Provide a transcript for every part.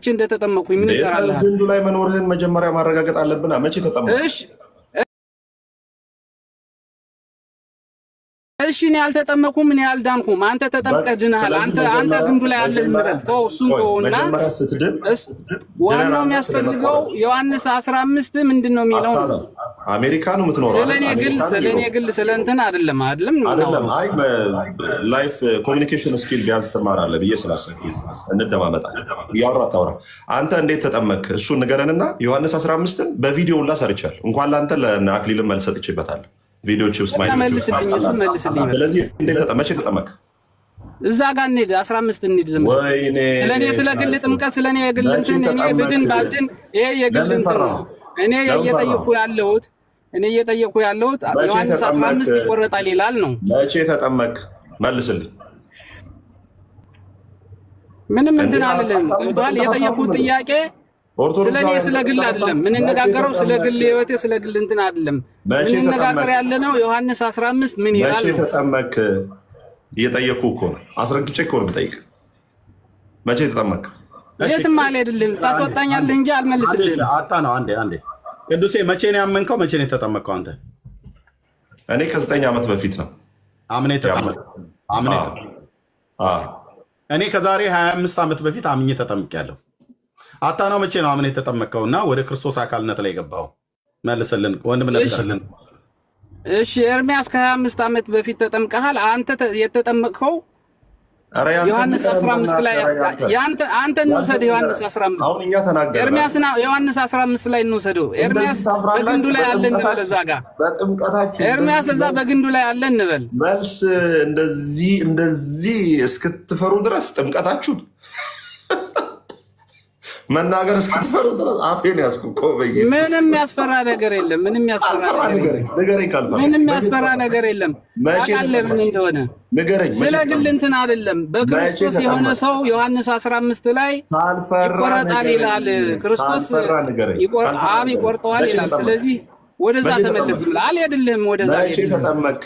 መቼ እንደተጠመቅኩኝ ምን ይሰራልሃል? ግንዱ ላይ መኖርህን መጀመሪያ ማረጋገጥ አለብና መቼ ተጠመቅ? እሺ እኔ አልተጠመኩም፣ እኔ አልዳንኩም። አንተ ተጠምቀህ ድነሃል። አንተ ግንዱ ላይ አለህ እንበል። ተው እሱን ተውና መጀመሪያ ስትድን ዋናው የሚያስፈልገው ዮሐንስ 15 ምንድነው የሚለው? አሜሪካ ነው የምትኖረው። ስለኔ ግል ስለእንትን አይደለም። አይ በላይፍ ኮሚኒኬሽን ስኪል ቢያንስ ትማራለህ ብዬ ስላሰብኩ እንደማመጣለን። እያወራ ታውራ አንተ እንዴት ተጠመቅ እሱን ንገረንና ዮሐንስ 15ን በቪዲዮ ሁላ ሰርቻለሁ። እንኳን ለአንተ ለአክሊልም መልስ ሰጥቼበታለሁ። ቪዲዮዎች ውስጥ መልስልኝ። ስለዚህ እንዴት መቼ ተጠመቅ? እዛ ጋር እንሂድ፣ 15 እንሂድ። ዝም ስለኔ ስለ ግል ጥምቀት ስለኔ የግል እንትን እኔ ብድን ባልድን ይሄ የግል እንትን ነው። እኔ እየጠየኩ ያለሁት ዮሐንስ 15 ይቆረጣል ይላል ነው። መቼ ተጠመቅ? መልስልኝ። ምንም እንትን አይደለም። ባል የጠየኩት ጥያቄ ስለኔ ስለ ግል አይደለም። ምን እንነጋገረው ስለ ግል ህይወቴ ስለ ግል እንትን አይደለም። ምን እንነጋገር ያለነው ዮሐንስ 15 ምን ይላል? መቼ ተጠመቅ? እየጠየኩ እኮ ነው። አስረግጬ እኮ ነው የምጠይቅ። መቼ ተጠመቅ? የትም አልሄድልህም። ታስወጣኛለህ እንጂ አልመልስልህም። አታ ነው። አንዴ ቅዱሴ መቼ ነው ያመንከው? መቼ ነው የተጠመቀው አንተ? እኔ ከ9 ዓመት በፊት ነው አምኔ ተጠመቀው። እኔ ከዛሬ 25 ዓመት በፊት አምኜ ተጠምቄያለሁ። አታ ነው መቼ ነው አምኔ የተጠመቀውና ወደ ክርስቶስ አካልነት ላይ ገባው? መልስልን ወንድም መልስልን። እሺ ኤርሚያስ ከ25 ዓመት በፊት ተጠምቀሃል። አንተ የተጠመቅከው ዮሐንስ 15 ላይ አንተ እንውሰድ። ዮሐንስ 15 አሁን እኛ ተናገረ ኤርሚያስ ዮሐንስ 15 ላይ እንውሰደው። ኤርሚያስ በግንዱ ላይ አለ እንበል። እዛ ጋር በጥምቀታችሁ ኤርሚያስ እዛ በግንዱ ላይ አለ እንበል። መልስ እንደዚህ እስክትፈሩ ድረስ ጥምቀታችሁ መናገር እስክትፈሩ ድረስ አፌን ያዝኩ እኮ በይ። ምንም ያስፈራ ነገር የለም። ምንም ያስፈራ ነገር የለም። ታውቃለህ ምን እንደሆነ ስለ ግል እንትን አይደለም። በክርስቶስ የሆነ ሰው ዮሐንስ 15 ላይ ይቆረጣል ይላል። ክርስቶስ አብ ይቆርጠዋል ይላል። ስለዚህ ወደዛ ተመለስ ብለህ አልሄድልህም። ወደዛ ተጠመክ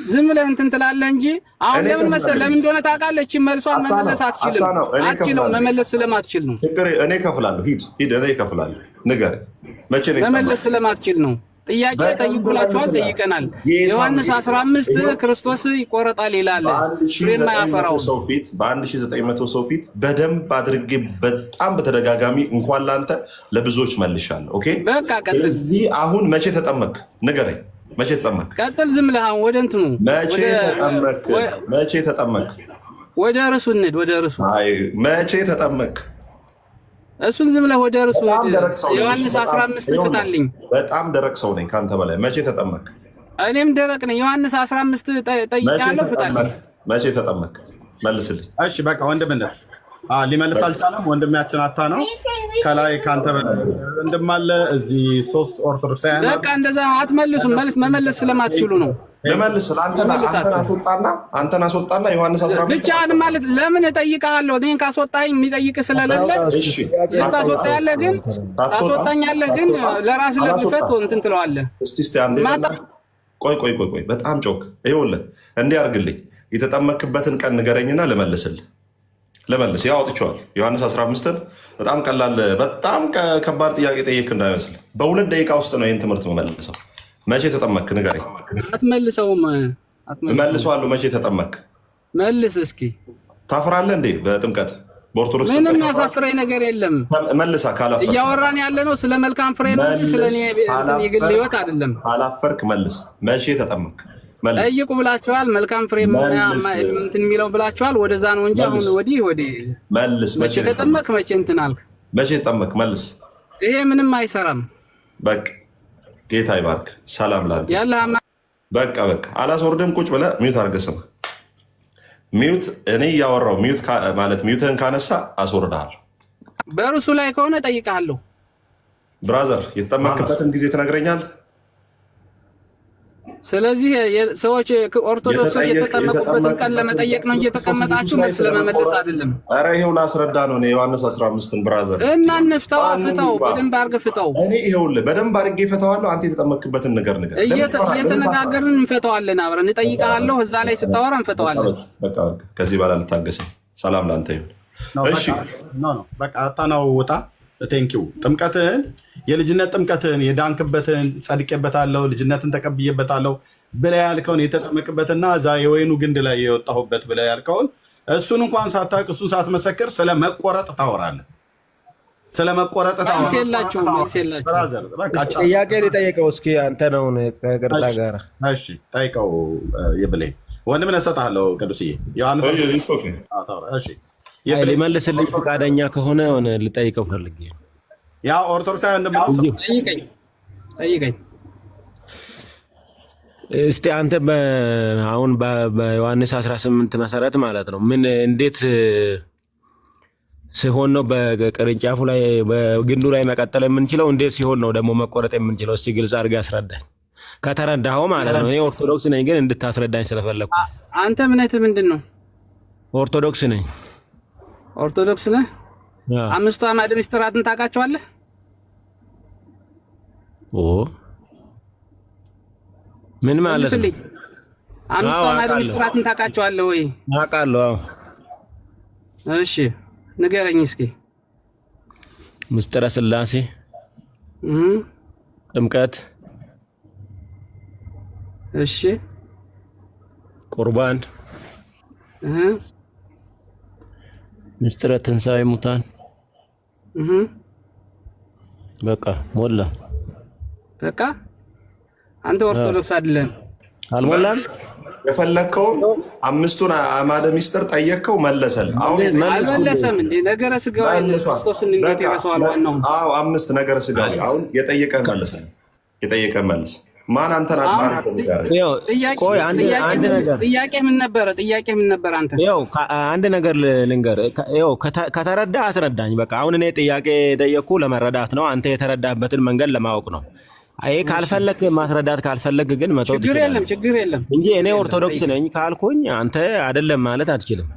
ዝም ብለህ እንትን ትላለህ እንጂ አሁን ለምን መሰለህ? ለምን እንደሆነ ታውቃለህ? እቺ መልሷን መመለስ አትችልም። መመለስ ስለማትችል ነው። እኔ እከፍላለሁ። ሂድ እኔ እከፍላለሁ። ንገረኝ መቼ ነው መመለስ ስለማትችል ነው። ጥያቄ ጠይቁላችኋል፣ ጠይቀናል። ዮሐንስ 15 ክርስቶስ ይቆረጣል ይላል። ፍሬማ ያፈራው ሰው ፊት በ1900 ሰው ፊት በደንብ አድርጌ በጣም በተደጋጋሚ እንኳን ላንተ ለብዙዎች መልሻለሁ። ኦኬ በቃ ቀጥል። ስለዚህ አሁን መቼ ተጠመቅ? ንገረኝ መቼ ተጠመቅ? ቀጥል። ዝም ብለህ ወደ እንትኑ መቼ ተጠመቅ? ወደ ርሱ እንሂድ። ወደ ርሱ መቼ ተጠመቅ? እሱን ዝም ብለህ ወደ ርሱ ዮሐንስ 15 ፍታልኝ። በጣም ደረቅ ሰው ነኝ ከአንተ በላይ። መቼ ተጠመቅ? እኔም ደረቅ ነኝ። ዮሐንስ 15 ጠይቄያለሁ፣ ፍታልኝ። መቼ ተጠመቅ? መልስልኝ። እሺ በቃ ወንድምነት ሊመልስ አልቻለም። ወንድማችን አታ ነው ከላይ ካንተ ወንድም አለ እዚህ 3 ኦርቶዶክሳውያን። በቃ እንደዛ አትመልሱም። መመለስ ስለማትችሉ ነው። ለመልስ አንተን አስወጣና ዮሐንስ 15 ብቻ ማለት ለምን እጠይቅሃለሁ? እኔን ካስወጣኝ የሚጠይቅ ስለሌለ ታስወጣኛለህ። ግን ታስወጣኛለህ፣ ግን ለራስህ ለግፈት እንትን ትለዋለህ። እስቲ አንዴ ቆይ በጣም ጮክ። ይኸውልህ እንዲህ አድርግልኝ። የተጠመክበትን ቀን ንገረኝና ልመልስልህ። ያው አውጥቼዋለሁ ዮሐንስ 15ን። በጣም ቀላል በጣም ከባድ ጥያቄ ጠየቅ እንዳይመስል። በ2 ደቂቃ ውስጥ ነው ይህን ትምህርት መመልሰው። መቼ ተጠመክ ንገረኝ። አትመልሰውም። እመልሰዋለሁ። መቼ ተጠመክ? መልስ እስኪ። ታፍራለህ እንዴ? በጥምቀት በኦርቶዶክስ ምንም ያሳፍረኝ ነገር የለም። መልሳ ካላፈርክ እያወራን ያለ ነው ስለ መልካም ፍሬ ነው እንጂ ስለ እኔ የግል ህይወት አይደለም። ካላፈርክ መልስ። መቼ ተጠመክ? ጠይቁ ብላችኋል። መልካም ፍሬ እንትን የሚለው ብላችኋል። ወደዛ ነው እንጂ አሁን ወዲህ መልስ። መቼ ተጠመቅ? መቼ እንትን አልክ? መቼ ተጠመቅ? መልስ። ይሄ ምንም አይሰራም። በቃ ጌታ ይባርክ። ሰላም ላንተ ያለ በቃ አላስወርድም። ቁጭ ብለህ ሚዩት አድርገህ ስማ። ሚዩት እኔ እያወራሁ ሚዩት ማለት ሚዩትህን ካነሳ አስወርድሃለሁ። በእርሱ ላይ ከሆነ ጠይቃለሁ። ብራዘር የተጠመቅበትን ጊዜ ትነግረኛለህ። ስለዚህ ሰዎች ኦርቶዶክሶች የተጠመቁበትን ቀን ለመጠየቅ ነው እንጂ የተቀመጣችሁ መልስ ለመመለስ አይደለም። ኧረ ይኸው ላስረዳ ነው። ዮሐንስ 15ን ብራዘር እና እንፍታው። ፍታው፣ በደንብ አድርገህ ፍታው። እኔ ይኸውልህ በደንብ አድርጌ እፈታዋለሁ። አንተ የተጠመቅበትን ነገር እየተነጋገርን እንፈታዋለን። አብረን እጠይቅሃለሁ። እዛ ላይ ስታወራ እንፈታዋለን። በቃ ከዚህ በኋላ ልታገሰኝ። ሰላም ላንተ ይሁን። እሺ በቃ አታናው ውጣ። ቴንኪው ጥምቀትህን የልጅነት ጥምቀትህን የዳንክበትን ጸድቄበታለሁ ልጅነትን ተቀብዬበታለሁ ብለህ ያልከውን የተጠመቅበትና እዛ የወይኑ ግንድ ላይ የወጣሁበት ብለህ ያልከውን እሱን እንኳን ሳታውቅ እሱን ሳትመሰክር ስለ መቆረጥ ታወራለህ። ስለ መቆረጥ ጥያቄ ሊጠይቀው እስኪ አንተ ነው ከቅርታ ጋር እሺ ጠይቀው። ይብለኝ ወንድም እሰጥሃለሁ። ቅዱስዬ ዮሐንስ ሊመልስልኝ ፈቃደኛ ከሆነ ሆነ ልጠይቀው ፈልጌ ያ ኦርቶዶክሳዊ ጠይቀኝ እስቲ አንተ አሁን በዮሐንስ 18 መሰረት ማለት ነው ምን እንዴት ሲሆን ነው በቅርንጫፉ ላይ በግንዱ ላይ መቀጠል የምንችለው? እንዴት ሲሆን ነው ደግሞ መቆረጥ የምንችለው? እስቲ ግልጽ አድርገህ አስረዳኝ ከተረዳኸው ማለት ነው። እኔ ኦርቶዶክስ ነኝ ግን እንድታስረዳኝ ስለፈለኩ። አንተ እምነትህ ምንድን ነው? ኦርቶዶክስ ነኝ። ኦርቶዶክስ ነህ? አምስቱ አዕማደ ምስጢራትን ታውቃቸዋለህ? ምን ማለት ነው? አምስቱ አዕማደ ምስጢራትን ታውቃቸዋለህ ወይ? አውቃለሁ። እሺ ንገረኝ እስኪ። ምስጢረ ሥላሴ፣ ጥምቀት፣ እሺ ቁርባን፣ ምስጢረ ትንሣኤ ሙታን፣ በቃ ሞላ። በቃ አንተ ኦርቶዶክስ አይደለም። አልሞላም? የፈለከውን አምስቱን አዕማደ ምስጢር ጠየቅከው መለሰል። አሁን አልመለሰም እንዴ? ነገረ ሥጋዊ ክርስቶስን እንዴት ይረሳዋል? ዋናው አምስት ነገረ ሥጋዊ አሁን የጠየቀህ መለሰል። የጠየቀህ መልስ ማን አንተን ጥያቄ ምን ነበር? አንተ ይኸው አንድ ነገር ልንገር። ይኸው ከተረዳ አስረዳኝ። በቃ አሁን እኔ ጥያቄ የጠየቅኩ ለመረዳት ነው። አንተ የተረዳህበትን መንገድ ለማወቅ ነው። ይሄ ካልፈለክ ማስረዳት ካልፈለክ ግን መተው ትችላለህ። ችግር የለም እንጂ እኔ ኦርቶዶክስ ነኝ ካልኩኝ አንተ አይደለም ማለት አትችልም።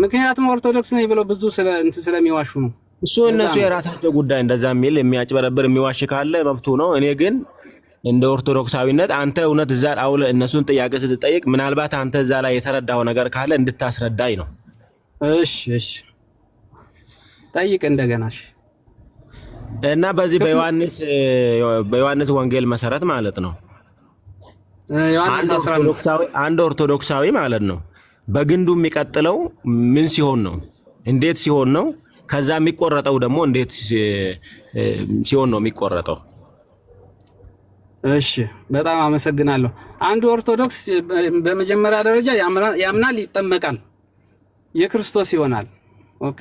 ምክንያቱም ኦርቶዶክስ ነኝ ብለው ብዙ ስለሚዋሹ ነው። እሱ እነሱ የራሳቸው ጉዳይ። እንደዛ የሚል የሚያጭበረብር የሚዋሽ ካለ መብቱ ነው። እኔ ግን እንደ ኦርቶዶክሳዊነት አንተ እውነት እዛ አውለ እነሱን ጥያቄ ስትጠይቅ ምናልባት አንተ እዛ ላይ የተረዳው ነገር ካለ እንድታስረዳኝ ነው። እሺ ጠይቅ እንደገና። እና በዚህ በዮሐንስ ወንጌል መሰረት ማለት ነው አንድ ኦርቶዶክሳዊ ማለት ነው በግንዱ የሚቀጥለው ምን ሲሆን ነው? እንዴት ሲሆን ነው? ከዛ የሚቆረጠው ደግሞ እንዴት ሲሆን ነው የሚቆረጠው? እሺ በጣም አመሰግናለሁ። አንድ ኦርቶዶክስ በመጀመሪያ ደረጃ ያምናል፣ ይጠመቃል፣ የክርስቶስ ይሆናል። ኦኬ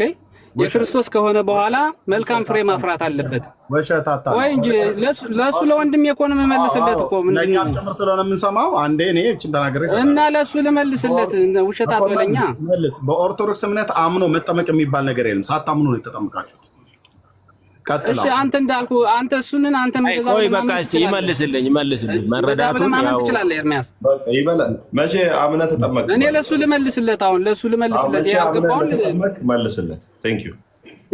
የክርስቶስ ከሆነ በኋላ መልካም ፍሬ ማፍራት አለበት ወይ እንጂ ለሱ ለወንድም የኮነ መመልስለት እኮ ምን ለኛ ጨምር ስለሆነ የምንሰማው አንዴ እኔ እቺን ተናገረ እና ለሱ ልመልስለት ውሸት አትበለኛ። በኦርቶዶክስ እምነት አምኖ መጠመቅ የሚባል ነገር የለም። ሳታምኑ ነው የተጠመቃችሁ። እሺ አንተ እንዳልኩ አንተ እሱንን አንተ መገዛው ወይ በቃ እስቲ ይመልስልኝ መረዳቱን ማመን ትችላለህ። ኤርሚያስ በቃ ይበላል። መቼ አምነህ ተጠመቅ? እኔ ለሱ ልመልስለት ያልገባውን መልስለት። ቴንክ ዩ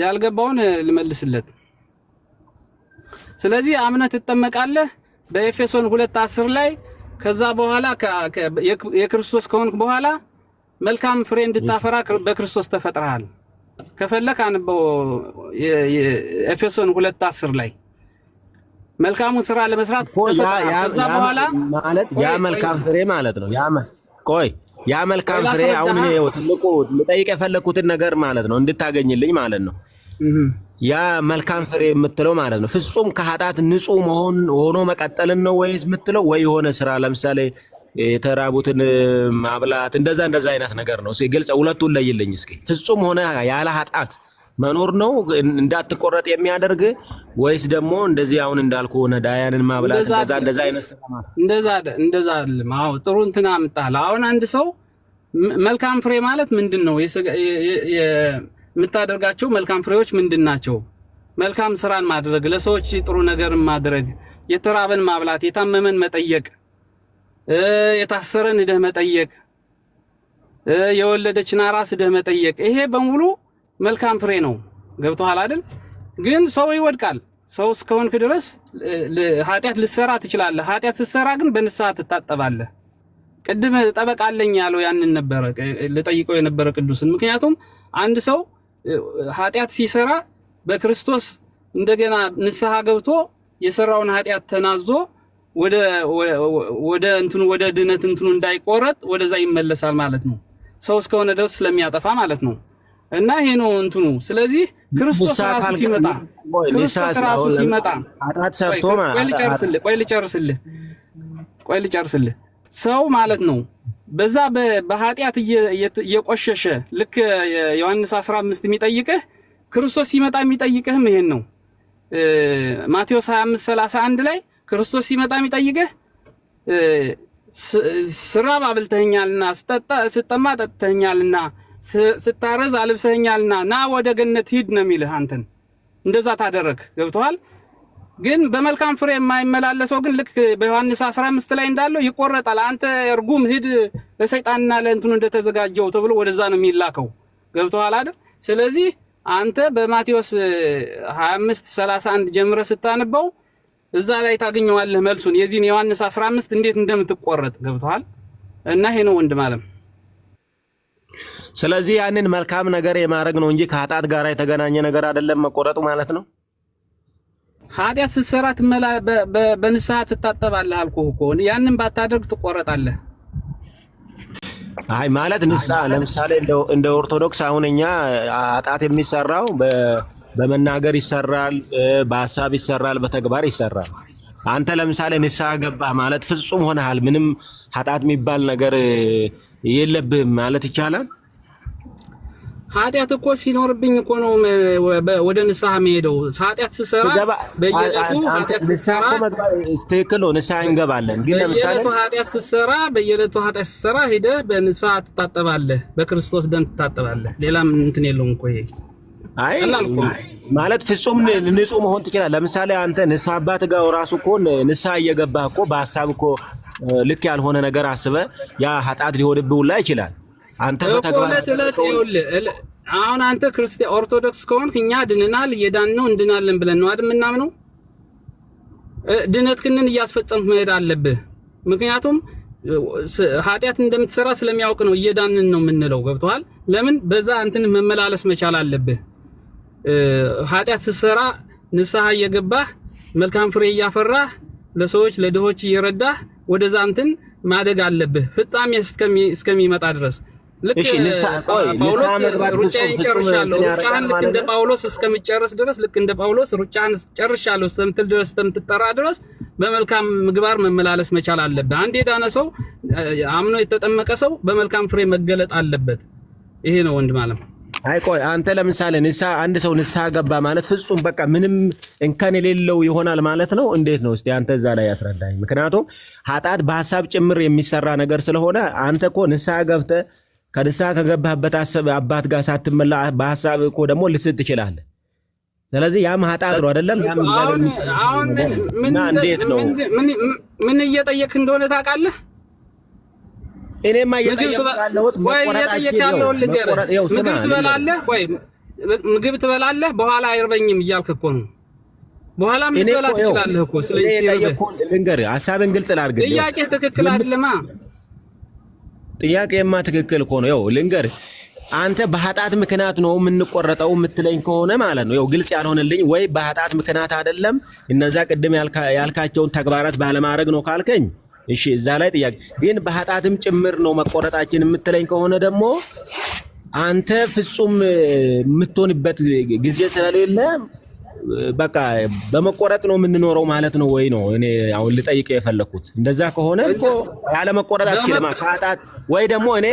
ያልገባውን ልመልስለት። ስለዚህ አምነህ ትጠመቃለህ በኤፌሶን 2:10 ላይ። ከዛ በኋላ የክርስቶስ ከሆንክ በኋላ መልካም ፍሬ እንድታፈራ በክርስቶስ ተፈጥረሃል። ከፈለክ አንበው ኤፌሶን 2:10 ላይ መልካሙን ስራ ለመስራት ከዛ በኋላ ማለት ያ መልካም ፍሬ ማለት ነው። ያ መልካም ፍሬ አሁን እኔ ትልቁ ልጠይቅ የፈለኩትን ነገር ማለት ነው እንድታገኝልኝ ማለት ነው። ያ መልካም ፍሬ የምትለው ማለት ነው ፍጹም ከኃጢአት ንጹህ መሆን ሆኖ መቀጠልን ነው ወይስ የምትለው ወይ የሆነ ስራ ለምሳሌ የተራቡትን ማብላት እንደዛ አይነት ነገር ነው? ግልጽ ሁለቱን ለይልኝ እስኪ። ፍጹም ሆነ ያለ ኃጢአት መኖር ነው እንዳትቆረጥ የሚያደርግ ወይስ ደግሞ እንደዚህ አሁን እንዳልኩ ነዳያንን ማብላት እንደዛ አይነት እንደዛ አይደለም? አዎ ጥሩ እንትና አምጣል። አሁን አንድ ሰው መልካም ፍሬ ማለት ምንድን ነው? የምታደርጋቸው መልካም ፍሬዎች ምንድን ናቸው? መልካም ስራን ማድረግ፣ ለሰዎች ጥሩ ነገርን ማድረግ፣ የተራበን ማብላት፣ የታመመን መጠየቅ፣ የታሰረን ሄደህ መጠየቅ፣ የወለደችን አራስ ሄደህ መጠየቅ፣ ይሄ በሙሉ መልካም ፍሬ ነው። ገብቶሃል አይደል? ግን ሰው ይወድቃል። ሰው እስከሆንክ ድረስ ኃጢአት ልትሰራ ትችላለህ። ኃጢአት ስትሰራ ግን በንስሐ ትታጠባለህ። ቅድም ጠበቃለኝ ያለው ያንን ነበረ ልጠይቀው የነበረ ቅዱስን። ምክንያቱም አንድ ሰው ኃጢአት ሲሰራ በክርስቶስ እንደገና ንስሐ ገብቶ የሰራውን ኃጢአት ተናዞ ወደ እንትኑ ወደ ድነት እንትኑ እንዳይቆረጥ ወደዛ ይመለሳል ማለት ነው። ሰው እስከሆነ ድረስ ስለሚያጠፋ ማለት ነው። እና ይሄ ነው እንትኑ። ስለዚህ ክርስቶስ ራሱ ሲመጣ ኃጢአት ሰርቶ ቆይ ልጨርስልህ ሰው ማለት ነው በዛ በኃጢአት እየቆሸሸ ልክ ዮሐንስ 15 የሚጠይቅህ ክርስቶስ ሲመጣ የሚጠይቅህም ይሄን ነው። ማቴዎስ 25:31 ላይ ክርስቶስ ሲመጣ የሚጠይቅህ ስራብ አብልተኸኛልና፣ ስጠማ ጠጥተኸኛልና፣ ስታረዝ አልብሰኸኛልና ና ወደ ገነት ሂድ ነው የሚልህ። አንተን እንደዛ ታደረግ ገብቶሃል። ግን በመልካም ፍሬ የማይመላለሰው ግን ልክ በዮሐንስ 15 ላይ እንዳለው ይቆረጣል። አንተ እርጉም ሂድ ለሰይጣንና ለእንትኑ እንደተዘጋጀው ተብሎ ወደዛ ነው የሚላከው። ገብቶሃል አይደል? ስለዚህ አንተ በማቴዎስ 25:31 ጀምረ ስታነበው እዛ ላይ ታገኘዋለህ መልሱን የዚህን ዮሐንስ 15 እንዴት እንደምትቆረጥ ገብቶሃል። እና ይሄ ነው ወንድም አለም። ስለዚህ ያንን መልካም ነገር የማድረግ ነው እንጂ ከኃጢአት ጋር የተገናኘ ነገር አይደለም መቆረጡ ማለት ነው። ኃጢአት ስትሰራ በንስሐ ትታጠባለህ አልኩህ እኮ። ያንን ባታደርግ ትቆረጣለህ። አይ ማለት ንስሐ ለምሳሌ እንደ ኦርቶዶክስ አሁን እኛ ኃጢአት የሚሰራው በመናገር ይሰራል፣ በሐሳብ ይሰራል፣ በተግባር ይሰራል። አንተ ለምሳሌ ንስሐ ገባህ ማለት ፍጹም ሆነሃል፣ ምንም ኃጢአት የሚባል ነገር የለብህም ማለት ይቻላል። ኃጢአት እኮ ሲኖርብኝ እኮ ነው ወደ ንስሐ የሚሄደው። ኃጢአት ስሰራ በየለቱ ኃጢአት ስሰራ ትክክል ነው፣ ንስሐ እንገባለን። ግን ለምሳሌ በየለቱ ኃጢአት ስሰራ ሄደህ በንስሐ ትታጠባለህ፣ በክርስቶስ ደም ትታጠባለህ። ሌላም እንትን የለውም እኮ ይሄ። አይ ማለት ፍጹም ንጹህ መሆን ትችላለህ። ለምሳሌ አንተ ንስሐ አባት ጋር ራሱ እኮ ንስሐ እየገባህ እኮ በሐሳብ እኮ ልክ ያልሆነ ነገር አስበህ ያ ኃጢአት ሊሆንብህ ሁላ ይችላል። አንተ በተግባር አሁን አንተ ክርስቲያን ኦርቶዶክስ ከሆንክ እኛ ድነናል እየዳን ነው እንድናለን ብለን ነው አይደል የምናምነው። ድነት ክንን እያስፈጸምክ መሄድ አለብህ። ምክንያቱም ኃጢአት እንደምትሰራ ስለሚያውቅ ነው እየዳንን ነው የምንለው። ገብቶሃል? ለምን በዛ እንትን መመላለስ መቻል አለብህ። ኃጢአት ስትሰራ ንስሐ እየገባህ መልካም ፍሬ እያፈራህ ለሰዎች ለድሆች እየረዳህ ወደዛ እንትን ማደግ አለብህ ፍጻሜ እስከሚመጣ ድረስ። ልክ ሩጫዬን ጨርሻለሁ፣ ሩጫህን ልክ እንደ ጳውሎስ እስከምጨርስ ድረስ ልክ እንደ ጳውሎስ ሩጫህን ጨርሻለሁ እስከምትል ድረስ እስከምትጠራ ድረስ በመልካም ምግባር መመላለስ መቻል አለብህ። አንድ የዳነ ሰው አምኖ የተጠመቀ ሰው በመልካም ፍሬ መገለጥ አለበት። ይሄ ነው ወንድም አለም። አይ ቆይ አንተ ለምሳሌ አንድ ሰው ንስሐ ገባ ማለት ፍጹም በቃ ምንም እንከን የሌለው ይሆናል ማለት ነው? እንዴት ነው እስቲ አንተ እዛ ላይ ያስረዳኝ። ምክንያቱም ኃጢአት በሐሳብ ጭምር የሚሰራ ነገር ስለሆነ አንተ እኮ ንስሐ ገብተህ ከንስሐ ከገባህበት አባት ጋር ሳትመላ በሐሳብ እኮ ደግሞ ልስት ትችላለህ። ስለዚህ ያም ኃጢአት ነው አይደለም? አሁን ምን እየጠየቅህ እንደሆነ ታውቃለህ? እኔማ እየጠየቅኩት ምግብ ትበላለህ በኋላ አይርበኝም እያልክ እኮ ነው። በኋላ ምን ትበላ ትችላለህ እኮ። ስለዚህ ልንገርህ፣ ሐሳብን ግልጽ ላድርግ። ጥያቄህ ትክክል አይደለማ። ጥያቄማ ትክክል እኮ ነው። ይኸው ልንገርህ፣ አንተ በኃጢአት ምክንያት ነው የምንቆረጠው የምትለኝ ከሆነ ማለት ነው፣ ይኸው ግልጽ ያልሆነልኝ ወይ በኃጢአት ምክንያት አይደለም እነዛ ቅድም ያልካቸውን ተግባራት ባለማድረግ ነው ካልከኝ እሺ፣ እዛ ላይ ጥያቄ ግን በኃጢአትም ጭምር ነው መቆረጣችን የምትለኝ ከሆነ ደግሞ አንተ ፍጹም የምትሆንበት ጊዜ ስለሌለ በቃ በመቆረጥ ነው የምንኖረው ማለት ነው ወይ ነው እኔ አሁን ልጠይቀህ የፈለኩት። እንደዛ ከሆነ እኮ ያለ መቆረጥ አትችልም ከኃጢአት ወይ ደግሞ እኔ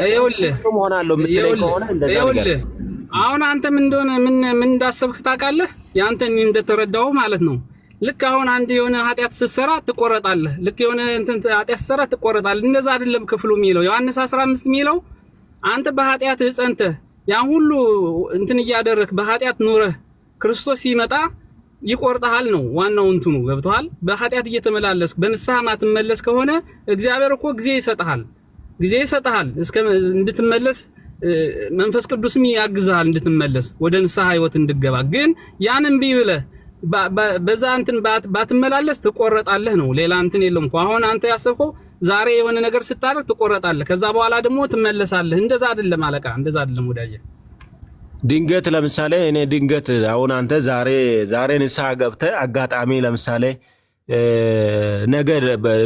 ፍጹም ሆናለሁ የምትለኝ ከሆነ እንደዛ ነገር አሁን አንተ ምን እንደሆነ ምን እንዳሰብክ ታውቃለህ? ያንተን እንደተረዳው ማለት ነው። ልክ አሁን አንድ የሆነ ኃጢአት ስትሰራ ትቆረጣለህ፣ ልክ የሆነ እንትን ኃጢአት ስትሰራ ትቆረጣለህ። እንደዛ አይደለም ክፍሉ የሚለው ዮሐንስ 15 የሚለው አንተ በኃጢአት ጸንተህ ያን ሁሉ እንትን እያደረክ በኃጢአት ኑረህ ክርስቶስ ሲመጣ ይቆርጣል ነው ዋናው እንትኑ። ገብቶሃል? በኃጢአት እየተመላለስክ በንስሐ ማትመለስ ከሆነ እግዚአብሔር እኮ ጊዜ ይሰጣል እስከ እንድትመለስ መንፈስ ቅዱስም ያግዛል እንድትመለስ ወደ ንስሐ ህይወት እንድገባ። ግን ያንን ቢብለህ በዛ እንትን ባትመላለስ ትቆረጣለህ ነው። ሌላ እንትን የለም እኮ። አሁን አንተ ያሰብከው ዛሬ የሆነ ነገር ስታደርግ ትቆረጣለህ፣ ከዛ በኋላ ደግሞ ትመለሳለህ። እንደዛ አይደለም አለቃ፣ እንደዛ አይደለም ወዳጄ። ድንገት ለምሳሌ እኔ ድንገት አሁን አንተ ዛሬ ንስሐ ገብተህ አጋጣሚ ለምሳሌ ነገ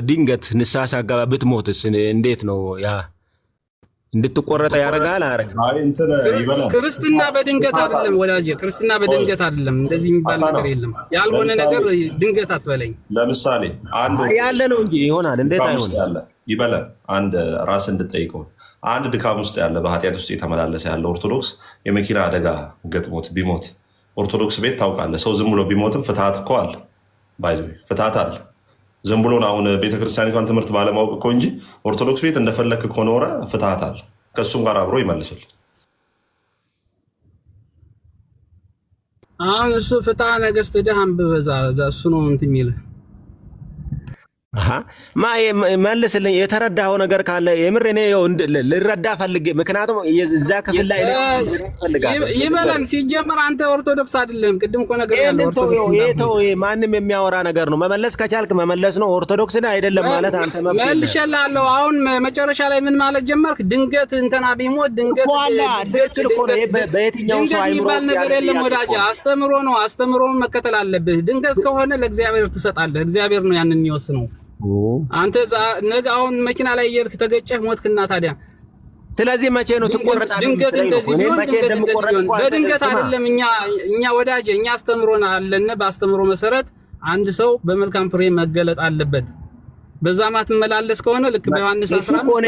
ድንገት ንስሐ ሳገባ ብትሞትስ እንዴት ነው ያ? እንድትቆረጠ ያደርጋል አያደርግም? ክርስትና በድንገት አይደለም ወዳጄ፣ ክርስትና በድንገት አይደለም። እንደዚህ የሚባል ነገር የለም። ያልሆነ ነገር ድንገት አትበለኝ። ለምሳሌ አንድ ያለ ነው እንጂ ይሆናል። እንዴት አይሆንም? ይበላል። አንድ ራስ እንድጠይቀው አንድ ድካም ውስጥ ያለ በኃጢአት ውስጥ የተመላለሰ ያለ ኦርቶዶክስ የመኪና አደጋ ገጥሞት ቢሞት ኦርቶዶክስ ቤት ታውቃለህ፣ ሰው ዝም ብሎ ቢሞትም ፍትሐት እኮ አለ። ባይዘ ፍትሐት አለ። ዝም ብሎን አሁን ቤተክርስቲያኒቷን ትምህርት ባለማወቅ እኮ እንጂ ኦርቶዶክስ ቤት እንደፈለክ ከኖረ ፍትሐት አለ። ከእሱም ጋር አብሮ ይመልስል። አሁን እሱ ፍትሐ ነገሥት ደህ አንብበህ እሱ ነው እንትን የሚልህ መልስልኝ። የተረዳኸው ነገር ካለ የምር እኔ ልረዳ ፈልጌ፣ ምክንያቱም እዛ ክፍል ላይ ይበላል። ሲጀመር አንተ ኦርቶዶክስ አይደለም። ቅድም እኮ ነገር ያለው ኦርቶዶክስ ማንም የሚያወራ ነገር ነው። መመለስ ከቻልክ መመለስ ነው። ኦርቶዶክስ አይደለም ማለት አንተ መልሼልሃለሁ። አሁን መጨረሻ ላይ ምን ማለት ጀመርክ? ድንገት እንትና ቢሞት ድንገት በየትኛው ሰው አይምሮ ነገር የለም ወዳጅ። አስተምሮ ነው። አስተምሮን መከተል አለብህ። ድንገት ከሆነ ለእግዚአብሔር ትሰጣለህ። እግዚአብሔር ነው ያንን የሚወስነው። አንተ ነገ አሁን መኪና ላይ እየሄድክ ተገጨህ ሞትክና ታዲያ ስለዚህ መቼ ነው ትቆረጣለህ? ድንገት እንደዚህ ቢሆን በድንገት አይደለም። እኛ ወዳጄ እኛ አስተምሮን አለነ። በአስተምሮ መሰረት አንድ ሰው በመልካም ፍሬ መገለጥ አለበት። በዛ ማትመላለስ ከሆነ ልክ በዮሐንስ 15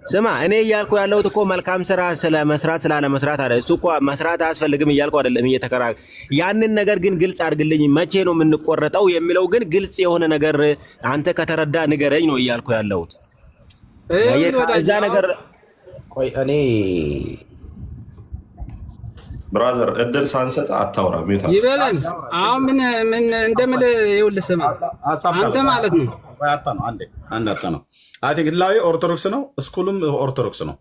ስማ እኔ እያልኩ ያለሁት እኮ መልካም ስራ ስለመስራት ስላለመስራት አይደል። እሱ እኮ መስራት አያስፈልግም እያልኩ አይደለም። ያንን ነገር ግን ግልጽ አድርግልኝ። መቼ ነው የምንቆረጠው የሚለው ግን ግልጽ የሆነ ነገር አንተ ከተረዳ ንገረኝ ነው እያልኩ ያለሁት። እዛ ነገር ቆይ እኔ ብራዘር እድል ሳንሰጥ አታውራ። ይበላል። አሁን ምን እንደምልህ ይኸውልህ ስማ አንተ ማለት ነው አንዳታ ነው አይ ቲንክ ህላዌ ኦርቶዶክስ ነው፣ ስኩልም ኦርቶዶክስ ነው።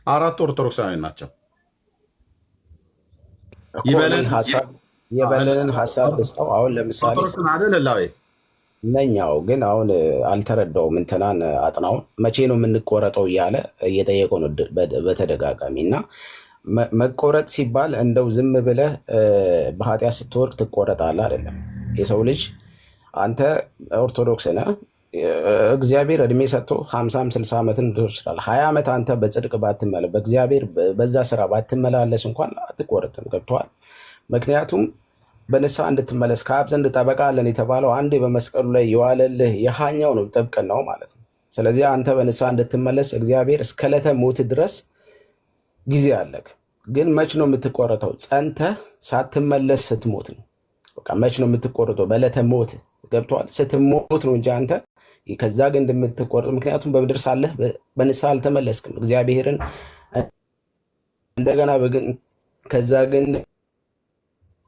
አራት ኦርቶዶክሳውያን ናቸው። የበለንን ሀሳብ ልስጠው። አሁን ለምሳሌ ህላዌ ነኛው ግን አሁን አልተረዳውም። እንትናን አጥናውን መቼ ነው የምንቆረጠው እያለ እየጠየቀው ነው በተደጋጋሚ እና መቆረጥ ሲባል እንደው ዝም ብለህ በኃጢአት ስትወርቅ ትቆረጣለህ አይደለም። የሰው ልጅ አንተ ኦርቶዶክስ ነህ፣ እግዚአብሔር እድሜ ሰጥቶ 50 60 ዓመትን ይችላል። 20 ዓመት አንተ በጽድቅ ባትመላለስ በእግዚአብሔር በዛ ስራ ባትመላለስ እንኳን አትቆረጥም። ገብቶሃል? ምክንያቱም በንስሐ እንድትመለስ ከአብ ዘንድ ጠበቃ አለን የተባለው አንዴ በመስቀሉ ላይ የዋለልህ የሃኛው ነው፣ ጥብቅናው ማለት ነው። ስለዚህ አንተ በንስሐ እንድትመለስ እግዚአብሔር እስከ ዕለተ ሞት ድረስ ጊዜ አለክ። ግን መች ነው የምትቆረጠው? ጸንተህ ሳትመለስ ስትሞት ነው። በቃ መች ነው የምትቆረጠው? በዕለተ ሞት። ገብቶሃል? ስትሞት ነው እንጂ አንተ ከዛ ግን እንደምትቆረጥ። ምክንያቱም በምድር ሳለህ በንስሐ አልተመለስክም። እግዚአብሔርን እንደገና ከዛ ግን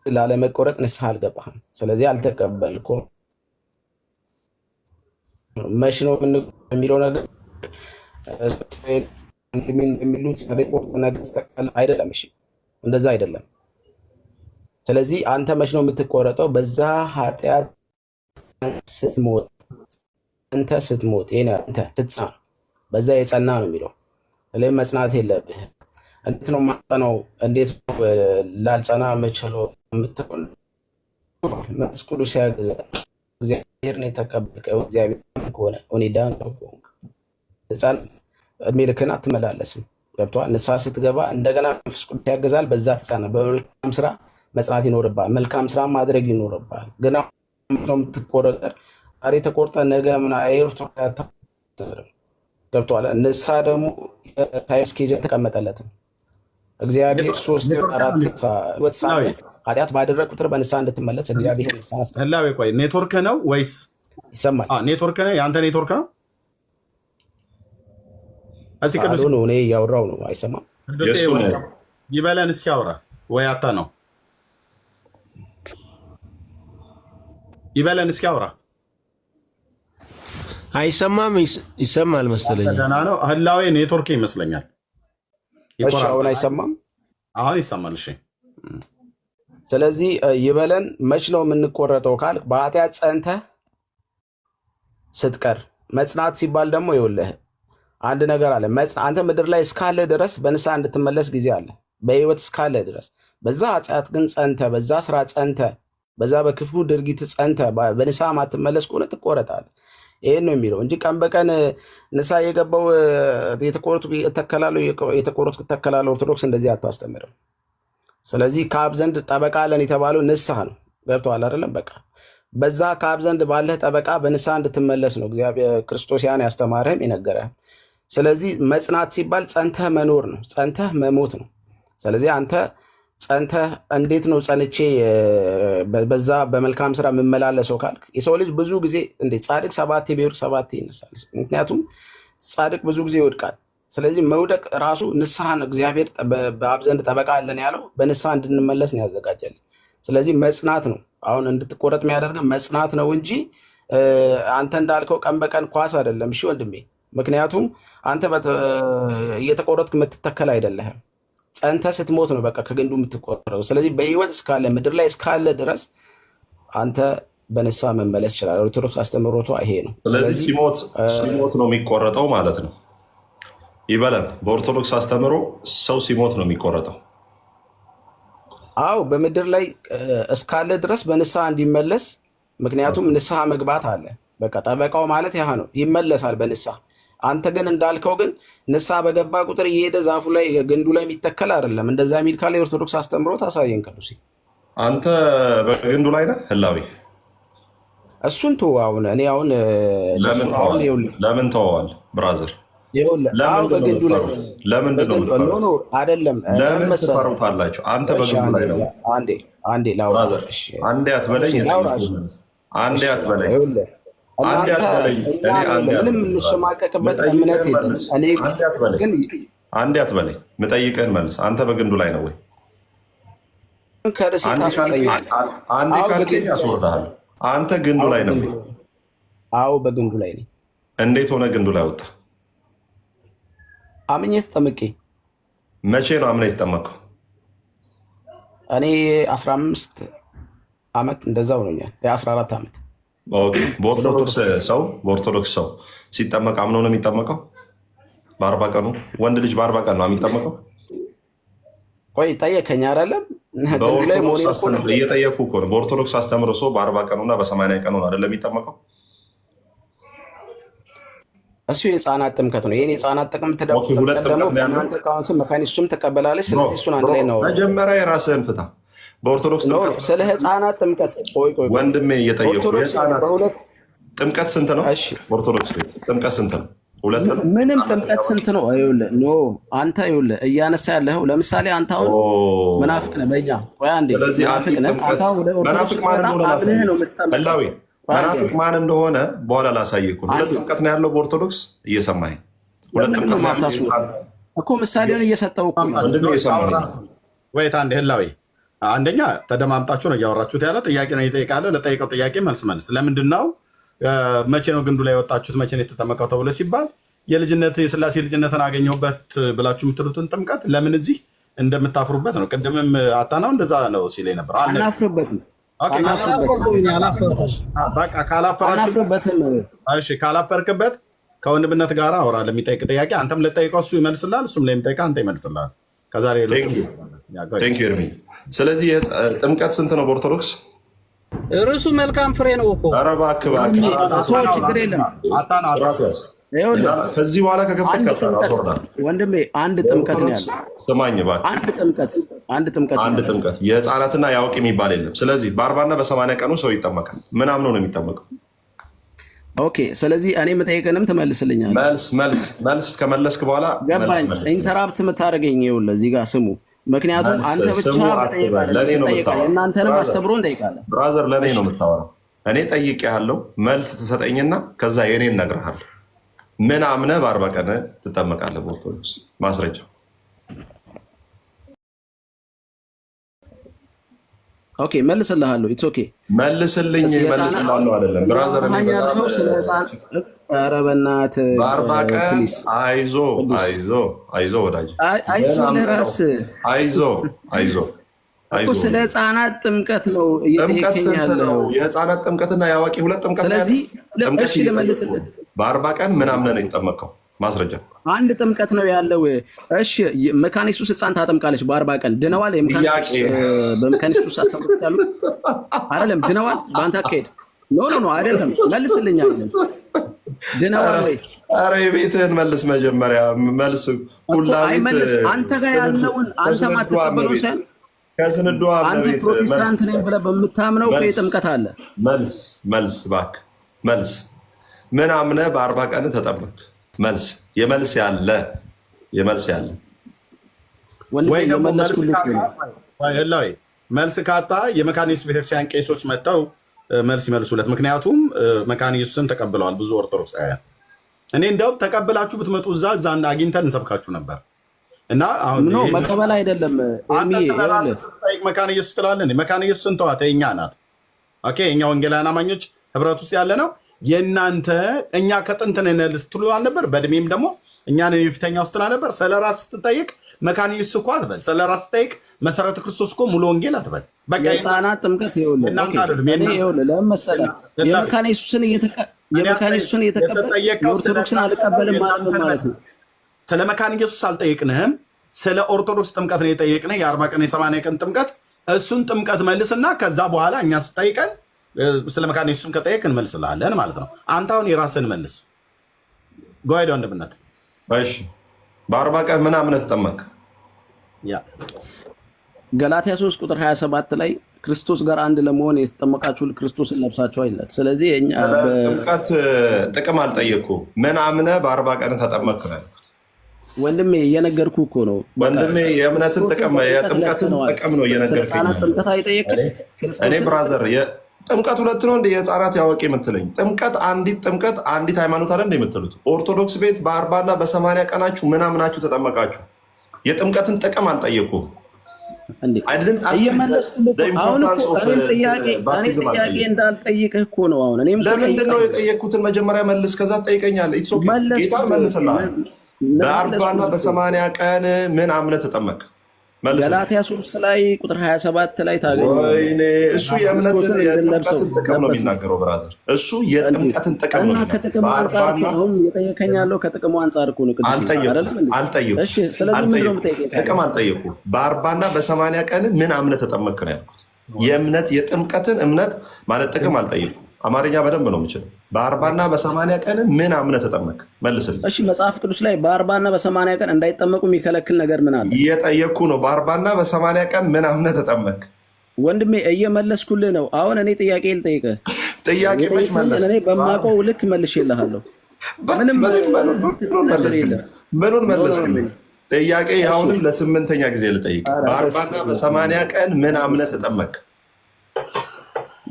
ላለመቆረጥ ንስሐ አልገባህም። ስለዚህ አልተቀበልኩም። መች ነው የሚለው ነገር የሚሉት አይደለም። እሺ እንደዛ አይደለም። ስለዚህ አንተ መች ነው የምትቆረጠው? በዛ ኃጢአት ስትሞት፣ አንተ ስትሞት፣ አንተ ስትጸና፣ በዛ የጸና ነው የሚለው። ስለዚህ መጽናት የለብህ። እንዴት ነው ማጸናው? እንዴት ነው ላልጸና የምችለው? መንፈስ ቅዱስ ያግዛል። እግዚአብሔር ነው የተቀበልከው። እግዚአብሔር ከሆነ ኦኒዳን ህፃን እድሜ ልክን አትመላለስም። ገብቶሃል? ንስሐ ስትገባ እንደገና መንፈስ ቅዱስ ያገዛል። በዛ ትጸና። በመልካም ስራ መጽናት ይኖርብሃል። መልካም ስራ ማድረግ ይኖርብሃል። ግን ነው የምትቆረጠር ዛሬ ተቆርጠ ነገ ምን አይርቶታ። ገብቶሃል? ንስሐ ደግሞ ታይም ስኬጁል ተቀመጠለትም። እግዚአብሔር 3 4 ኃጢአት ባደረግ ቁጥር በንስሐ እንድትመለስ እግዚአብሔር ንስሐ አስቀምጧል። ህላዌ ቆይ ኔትወርክ ነው ወይስ ይሰማል? ኔትወርክ ነው የአንተ ኔትወርክ ነው? እዚህ ቅዱስ ነው እኔ እያወራሁ ነው። አይሰማም? ይበለን እስኪ አውራ ወይ አታ ነው ይበለን እስኪ አውራ። አይሰማም? ይሰማል መሰለኝ። ደህና ነው። ህላዌ ኔትወርክ ይመስለኛል። እሺ አሁን አይሰማም? አሁን ይሰማል። እሺ ስለዚህ ይበለን መች ነው የምንቆረጠው ካል በኃጢአት ጸንተህ ስትቀር። መጽናት ሲባል ደግሞ ይኸውልህ አንድ ነገር አለ። አንተ ምድር ላይ እስካለ ድረስ በንስሐ እንድትመለስ ጊዜ አለ። በህይወት እስካለ ድረስ በዛ ኃጢአት ግን ጸንተ፣ በዛ ስራ ጸንተ፣ በዛ በክፉ ድርጊት ጸንተ በንስሐ ማትመለስ ከሆነ ትቆረጣለህ። ይሄን ነው የሚለው እንጂ ቀን በቀን ንስሐ የገባው የተቆረጥኩ እተከላለሁ። ኦርቶዶክስ እንደዚህ አታስተምርም። ስለዚህ ከአብ ዘንድ ጠበቃ አለን የተባለው ንስሐ ነው። ገብቶሃል አይደለም? በቃ በዛ ከአብ ዘንድ ባለህ ጠበቃ በንስሐ እንድትመለስ ነው እግዚአብሔር ክርስቶስ ያን ያስተማረህም የነገረህም። ስለዚህ መጽናት ሲባል ጸንተህ መኖር ነው፣ ጸንተህ መሞት ነው። ስለዚህ አንተ ጸንተህ እንዴት ነው ጸንቼ በዛ በመልካም ስራ የምመላለሰው ካልክ፣ የሰው ልጅ ብዙ ጊዜ እንዴት ጻድቅ 7 ቢወድቅ 7 ይነሳል። ምክንያቱም ጻድቅ ብዙ ጊዜ ይወድቃል። ስለዚህ መውደቅ ራሱ ንስሐን እግዚአብሔር በአብ ዘንድ ጠበቃ አለን ያለው በንስሐ እንድንመለስ ነው ያዘጋጀልን። ስለዚህ መጽናት ነው አሁን እንድትቆረጥ የሚያደርገን መጽናት ነው እንጂ አንተ እንዳልከው ቀን በቀን ኳስ አይደለም። እሺ ወንድሜ፣ ምክንያቱም አንተ እየተቆረጥክ የምትተከል አይደለህም። ጸንተ ስትሞት ነው በቃ ከግንዱ የምትቆረጠው። ስለዚህ በህይወት እስካለ ምድር ላይ እስካለ ድረስ አንተ በንስሐ መመለስ ይችላል። ኦርቶዶክስ አስተምህሮቷ ይሄ ነው። ስለዚህ ሲሞት ነው የሚቆረጠው ማለት ነው ይበላል። በኦርቶዶክስ አስተምህሮ ሰው ሲሞት ነው የሚቆረጠው። አዎ በምድር ላይ እስካለ ድረስ በንስሐ እንዲመለስ፣ ምክንያቱም ንስሐ መግባት አለ። በቃ ጠበቃው ማለት ያ ነው፣ ይመለሳል በንስሐ። አንተ ግን እንዳልከው ግን ንስሐ በገባ ቁጥር እየሄደ ዛፉ ላይ ግንዱ ላይ የሚተከል አይደለም። እንደዛ የሚል ካለ የኦርቶዶክስ አስተምሮ ታሳየን ቅዱሴ። አንተ በግንዱ ላይ ነህ ህላዊ። እሱን ተወው። አሁን እኔ አሁን ለምን ተወዋል ብራዘር? ለምንድን ነው አይደለም? ለምን ትፈሩታላችሁ? አንተ በግንዱ ላይ ነው። አንዴ ምንም እንሸማቀቅበት እምነት የለም። አንዴ አትበለኝ፣ የምጠይቅህን መልስ። አንተ በግንዱ ላይ ነው ወይ? አንዴ ካልከኝ አስወርድሃለሁ። አንተ ግንዱ ላይ ነው ወይ? አዎ በግንዱ ላይ ነኝ። እንዴት ሆነ ግንዱ ላይ ወጣ? አምኜ ተጠምቄ። መቼ ነው አምኜ የተጠመቀው? እኔ 15 ዓመት እንደዛው ነኛል። የ14 ዓመት። በኦርቶዶክስ ሰው ሲጠመቅ አምኖ ነው የሚጠመቀው? በ40 ቀኑ ወንድ ልጅ በ40 ቀን ነው የሚጠመቀው? ቆይ ጠየከኝ አይደለም? እየጠየኩ እኮ ነው። በኦርቶዶክስ አስተምሮ ሰው በ40 ቀኑና በ80 ቀኑ ነው አይደለም የሚጠመቀው? እሱ የህፃናት ጥምቀት ነው። ይህን የህፃናት ጥቅምት መካኒሱም ትቀበላለች። ስለዚህ እሱን አንድ ላይ ነው። መጀመሪያ የራስህን ፍታ። በኦርቶዶክስ ስለ ህፃናት ጥምቀት ወንድሜ እየጠየቁ ጥምቀት ስንት ነው? ኦርቶዶክስ ጥምቀት ስንት ነው? 2 ነው። ምንም ጥምቀት ስንት ነው? አንተ ይኸውልህ እያነሳ ያለኸው ለምሳሌ አንተ አሁን መናፍቅ ነህ። በእኛ ቆይ አንዴ መናፍቅ ነህ። መናፍቅ ማን እንደሆነ በኋላ ላሳየህ እኮ። 2 ጥምቀት ነው ያለው በኦርቶዶክስ። እየሰማኸኝ? 2 ጥምቀት እኮ ምሳሌውን እየሰጠው ወይ አንዴ ህላዊ፣ አንደኛ ተደማምጣችሁ ነው እያወራችሁት ያለ ጥያቄ ነው እየጠየቃለ። ለጠየቀው ጥያቄ መልስ። ለምንድን ነው መቼ ነው ግንዱ ላይ የወጣችሁት? መቼ ነው የተጠመቀው ተብሎ ሲባል የስላሴ ልጅነትን አገኘሁበት ብላችሁ የምትሉትን ጥምቀት ለምን እዚህ እንደምታፍሩበት ነው። ቅድምም አታናው እንደዛ ነው ሲል ነበር። አናፍርበትም። ካላፈርክበት ከወንድምነት ጋር አውራ። ለሚጠይቅ ጥያቄ አንተም ለጠይቀው እሱ ይመልስላል፣ እሱም ለሚጠይቀ አንተ ይመልስላል። ከዛሬ ስለዚህ ጥምቀት ስንት ነው በኦርቶዶክስ? እርሱ መልካም ፍሬ ነው እኮ። ኧረ እባክህ ችግር የለም። ከዚህ በኋላ ከከፈት አስወርዳል። ወንድሜ አንድ ጥምቀት ነው ያለው። ስማኝ እባክህ፣ አንድ ጥምቀት የህፃናትና የአዋቂ የሚባል የለም። ስለዚህ በ40 እና በ80 ቀኑ ሰው ይጠመቃል። ምን አምኖ ነው የሚጠመቀው? ኦኬ። ስለዚህ እኔ የምጠይቅንም ትመልስልኛለህ። መልስ ከመለስክ በኋላ ገባኝ። ኢንተራፕት የምታደርገኝ ይኸውልህ እዚህ ጋር ስሙ። ምክንያቱም አንተ ብቻ እናንተንም አስተምሮ እንጠይቃለን። ብራዘር ለእኔ ነው የምታወራው። እኔ ጠይቄሃለሁ፣ መልስ ትሰጠኝና ከዛ የኔን እነግርሃለሁ። ምን አምነህ በ40 ቀን ትጠመቃለህ በኦርቶዶክስ? ማስረጃ ኦኬ፣ መልስልሃለሁ። ኢትስ ኦኬ፣ መልስልኝ። መልስልሃለሁ አይደለም ብራዘር። ኧረ በእናትህ በ40 ቀን አይዞህ ወዳጅ፣ አይዞህ። ስለ ህፃናት ጥምቀት ነው እየጠየቀኝ ያለው። የህፃናት ጥምቀትና የአዋቂ 2 ጥምቀት። ስለዚህ በ40 ቀን ምን አምነህ ነው የተጠመቀው? ማስረጃ አንድ ጥምቀት ነው ያለው። እሺ መካነ ኢየሱስ ሕፃን ታጠምቃለች በ40 ቀን ድነዋል? በመካነ ኢየሱስ አስተምሮት ያሉት አይደለም ድነዋል? በአንተ አካሄድ ኖ አይደለም። መልስልኝ አይደለም ድነዋል ወይ? ኧረ የቤትህን መልስ መጀመሪያ መልስ መልስ። አንተ ጋር ያለውን አንተ ማትቀበለው ሳይሆን ከስንዱ አንተ ፕሮቴስታንት ነኝ ብለህ በምታምነው ጥምቀት አለ። መልስ እባክህ መልስ። ምን አምነህ በ40 ቀን ተጠመቅ? መልስ የመልስ ያለ መልስ ካጣ የመካነ ኢየሱስ ቤተክርስቲያን ቄሶች መጥተው መልስ ይመልሱለት። ምክንያቱም መካነ ኢየሱስን ተቀብለዋል ብዙ ኦርቶዶክሳውያን። እኔ እንደውም ተቀብላችሁ ብትመጡ እዛ አግኝተን እንሰብካችሁ ነበር። እና አሁን መቀበል አይደለም አንተ ስለራስህ ጠይቅ። መካነ ኢየሱስ ትላለህ። መካነ ኢየሱስን ተዋት፣ የእኛ ናት። ኦኬ እኛ ወንጌላውያን አማኞች ህብረት ውስጥ ያለ ነው። የእናንተ እኛ ከጥንት ነን ስትሉ አልነበር? በእድሜም ደግሞ እኛን የፊተኛ ውስጥ ነበር። ስለራስ ስትጠይቅ መካነ ኢየሱስ እኮ አትበል። ስለራስ ስትጠይቅ መሰረተ ክርስቶስ እኮ ሙሉ ወንጌል አትበል። በቃ የህፃናት ጥምቀት ይኸውልህ ለምን መሰለህ የመካነ ኢየሱስን እየተቀበል የኦርቶዶክስን አልቀበልም ማለት ነው። ስለ መካነ ኢየሱስ አልጠየቅንህም። ስለ ኦርቶዶክስ ጥምቀት ነው የጠየቅንህ። የ40 ቀን የ80 ቀን ጥምቀት። እሱን ጥምቀት መልስና ከዛ በኋላ እኛ ስጠይቀን ስለ መካነ ኢየሱስን ከጠየቅ እንመልስልሃለን ማለት ነው። አንተ አሁን የራስህን መልስ። ጓይዶ ወንድምነት እሺ። በ40 ቀን ምን አምነህ ተጠመቅ? ገላትያ 3 ቁጥር 27 ላይ ክርስቶስ ጋር አንድ ለመሆን የተጠመቃችሁ ክርስቶስን ለብሳችሁ አይለት። ስለዚህ እኛ ጥምቀት ጥቅም አልጠየቅኩ። ምን አምነህ በ40 ቀን ተጠመቅ ነው ወንድሜ? እየነገርኩህ እኮ ነው ወንድሜ። የእምነትን ጥቅም የጥምቀትን ጥቅም ነው እየነገርኩህ። ጥምቀት አይጠየቅም። እኔ ብራዘር ጥምቀት ሁለት ነው እንደ የህፃናት ያወቂ የምትለኝ? ጥምቀት አንዲት ሃይማኖት አለ እንደ የምትሉት? ኦርቶዶክስ ቤት በ40 እና በ80 ቀናችሁ ምን አምናችሁ ተጠመቃችሁ? የጥምቀትን ጥቅም አልጠየቅኩም። ጥያቄ እንዳልጠይቅህ እኮ ነው። አሁን ለምንድን ነው የጠየቅኩትን መጀመሪያ መልስ፣ ከዛ ትጠይቀኛለህ። ጌታ መልስልሃል። በ40 እና በ80 ቀን ምን አምነህ ተጠመቅ? ገላትያ 3 ላይ ቁጥር 27 ላይ ታገኛለህ። ወይኔ እሱ የጥምቀትን ጥቅም ነው የሚናገረው ብራዘር። እሱ የጥምቀትን ጥቅም ነው። ከጥቅሙ አንጻር አሁን የጠየቀኝ ያለው ከጥቅሙ አንጻር እኮ ነው። አልጠየኩም። እሺ ስለዚህ ምንድን ነው የምጠይቀኝ? ጥቅም አልጠየኩም። በ40 እና በ80 ቀን ምን አምነህ ተጠመቅ ነው ያልኩት። የጥምቀትን እምነት ማለት ጥቅም አልጠየኩም። አማርኛ በደንብ ነው የምችለው። በ40 እና በ80 ቀን ምን አምነህ ተጠመቅ? መልስልኝ። እሺ መጽሐፍ ቅዱስ ላይ በ40 እና በ80 ቀን እንዳይጠመቁ የሚከለክል ነገር ምን አለ? እየጠየቅኩ ነው። በ40 እና በ80 ቀን ምን አምነህ ተጠመቅ? ወንድሜ እየመለስኩልህ ነው። አሁን እኔ ጥያቄ ልጠይቅህ። ጥያቄ መች መለስ? እኔ በማውቀው ልክ መልሼልሃለሁ። ምንም ምኑን መለስክልኝ? ጥያቄ አሁንም ለ8ኛ ጊዜ ልጠይቅ። በ40 እና በ80 ቀን ምን አምነህ ተጠመቅ?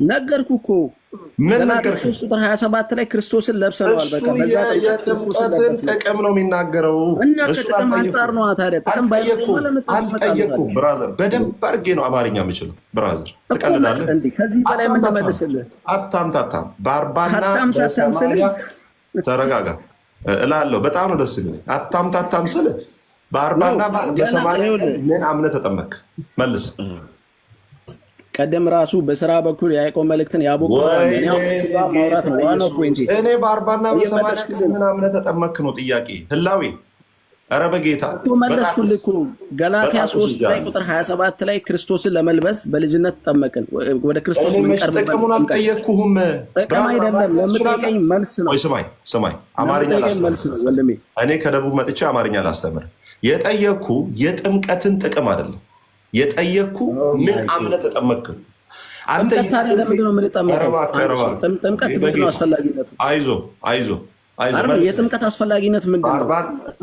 ነገርኩህ እኮ ምን ነገር 3 ቁጥር 27 ላይ ክርስቶስን ለብሰነዋል። በቃ በዛ የጥምቀትን ጥቅም ነው የሚናገረው። እሱ አንጻር ነው ታዲያ። ጥቅም አልጠየኩም ብራዘር። በደንብ አድርጌ ነው አማርኛ የምችለው ብራዘር። ትቀልዳለህ እንዴ? ከዚህ በላይ ምን ልመልስልህ? አታምታታም። በ40 እና በ80 ተረጋጋ እላለሁ። በጣም ነው ደስ የሚለኝ። አታምታታም ስል በ40 እና በ80 ምን አምነህ ተጠመቅ? መልስ። ቀደም ራሱ በስራ በኩል የያዕቆብ መልእክትን ያቦቁ ማውራት ነው ዋናው ፖይንት። እኔ በ40 እና በ80 ቀን ምን አምነህ ተጠመቅ ነው ጥያቄ። ህላዌ ኧረ በጌታ መለስኩልህ እኮ። ገላትያ 3 ላይ ቁጥር 27 ላይ ክርስቶስን ለመልበስ በልጅነት ተጠመቅን። ወደ ክርስቶስ ምንቀርብ ጥቅሙን አልጠየቅኩህም። ጥቅም አይደለም ለምትጠይቀኝ መልስ ነው። ስማኝ አማርኛ ላስተምር። እኔ ከደቡብ መጥቼ አማርኛ ላስተምር። የጠየቅኩ የጥምቀትን ጥቅም አይደለም የጠየቅኩ ምን አምነህ ተጠመቅ? አንተ ታዲያ ለምንድን ነው የምንጠመቀው? ጥምቀት ምንድን ነው አስፈላጊነቱ? አይዞህ የጥምቀት አስፈላጊነት ምንድን ነው?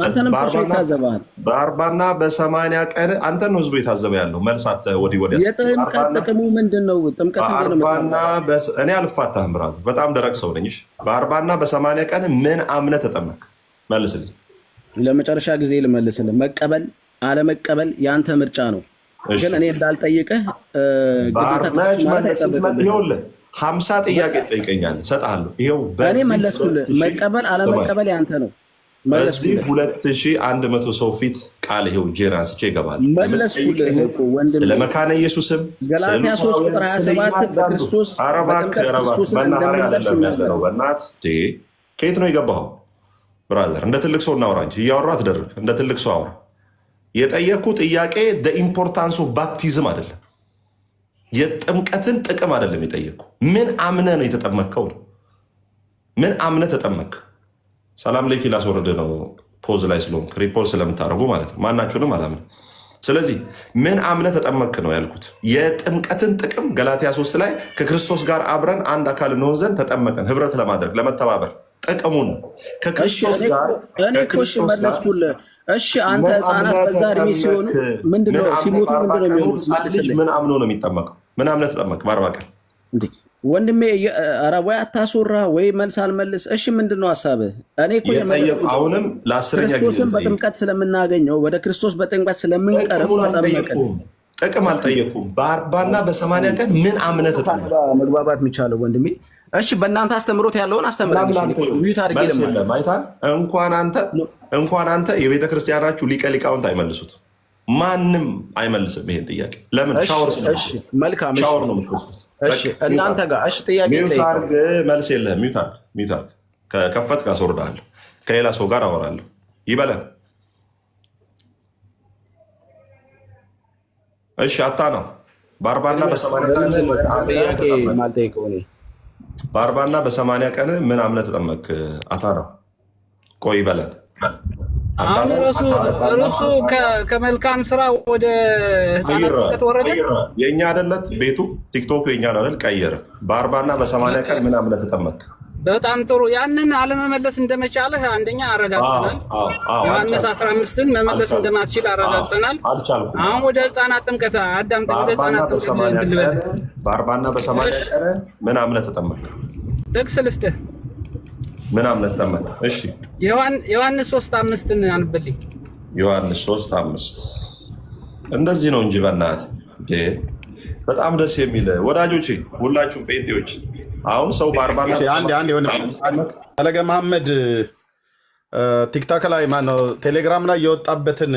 አንተንም እኮ ይታዘባል። በ40 እና በ80 ቀን አንተን ነው ህዝቡ የታዘበ ያለው። መልሳት ወዲህ ወዲያ የጥምቀት ጥቅሙ ምንድን ነው? ጥምቀት እኔ አልፋታህም ብራዘር፣ በጣም ደረቅ ሰው ነኝ። በ40 እና በ80 ቀን ምን አምነህ ተጠመቅ? መልስልኝ። ለመጨረሻ ጊዜ ልመልስልህ። መቀበል አለመቀበል የአንተ ምርጫ ነው። ግን እኔ እንዳልጠይቅህ ይኸውልህ 50 ጥያቄ ትጠይቀኛለህ፣ እሰጥሃለሁ። ይኸው እኔ መለስኩልህ። መቀበል አለመቀበል ያንተ ነው። በዚህ 2100 ሰው ፊት ቃል ይኸው እጄን አንስቼ ይገባል። መለስኩልህ እኮ ወንድም። ስለ መካነ ኢየሱስም ገላትያ 3 ቁጥር 27 በክርስቶስ በጥምቀት ክርስቶስን እንደምንለብስ በእናትህ ከየት ነው የገባኸው? ብራዘር እንደ ትልቅ ሰው እናውራ እንጂ እያወራ አትደርብ። እንደ ትልቅ ሰው አውራ። የጠየቅኩ ጥያቄ ኢምፖርታንስ ኦፍ ባፕቲዝም አይደለም፣ የጥምቀትን ጥቅም አይደለም የጠየቅኩ። ምን አምነ ነው የተጠመቅከው? ምን አምነ ተጠመቅ? ሰላም ለኪ ላስወርድ ነው ፖዝ ላይ ስለሆንክ ሪፖርት ስለምታደርጉ ማለት ነው። ማናችሁንም አላምን። ስለዚህ ምን አምነ ተጠመክ ነው ያልኩት። የጥምቀትን ጥቅም ገላትያ 3 ላይ ከክርስቶስ ጋር አብረን አንድ አካል እንሆን ዘንድ ተጠመቀን፣ ህብረት ለማድረግ ለመተባበር። ጥቅሙን ከክርስቶስ ጋር መለስኩልህ። እሺ አንተ ህፃናት በዛ እድሜ ሲሆኑ ምንድነው ሲሞቱ ምንድነው የሚሆኑት? ምን አምኖ ነው የሚጠመቀው? ምን አምነ ተጠመቅ? በ40 ቀን ወንድሜ ኧረ ወይ አታስወራ ወይ መልስ አልመልስ። እሺ ምንድነው ሀሳብህ? እኔ እኮ አሁንም ለ10ኛ ጊዜ ክርስቶስን በጥምቀት ስለምናገኘው ወደ ክርስቶስ በጥምቀት ስለምንቀርብ ጥቅም አልጠየቁም። በ40 እና በ80 ቀን ምን አምነ ተጠመቅ? መግባባት የሚቻለው ወንድሜ። እሺ በእናንተ አስተምሮት ያለውን አስተምረኝ። እንኳን አንተ የቤተ ክርስቲያናችሁ ሊቀ ሊቃውንት አይመልሱት። ማንም አይመልስም ይሄን ጥያቄ። ለምን? ሻወር ነው የምትወስዱት እናንተ ጋር። እሺ ጥያቄ መልስ የለህም። ሚውት አድርግ። ከከፈትክ አስወርድሃለሁ። ከሌላ ሰው ጋር አወራለሁ። ይበለን። እሺ አታ ነው በ40 እና በ80 ቀን ምን አምነህ ተጠመቅ? አታ ነው። ቆይ ይበለን። አሁን እርሱ ከመልካም ስራ ወደ ህፃናት ወረደ። የእኛ አይደለት ቤቱ ቲክቶክ የኛ ነው አይደል? ቀየረ። በ40 እና በ80 ቀን ምን አምነህ ተጠመቅ? በጣም ጥሩ። ያንን አለመመለስ እንደመቻለህ አንደኛ አረጋግጠናል። ዮሐንስ 15ን መመለስ እንደማትችል አረጋግጠናል። አሁን ወደ ህፃናት ጥምቀት አዳምጠን ወደ ህፃናት ጥምቀት ልበል። በ40 እና በ80 ቀን ምን አምነህ ተጠመቅ? ጥቅስ ልስጥህ። ምን አምነህ ተጠመቅ? እሺ ዮሐንስ 3:5ን አንብልኝ። ዮሐንስ 3:5 እንደዚህ ነው እንጂ በእናትህ በጣም ደስ የሚል ወዳጆቼ፣ ሁላችሁም ጴንጤዎች አሁን ሰው ፈለገ መሐመድ ቲክታክ ላይ ማነው ቴሌግራም ላይ የወጣበትን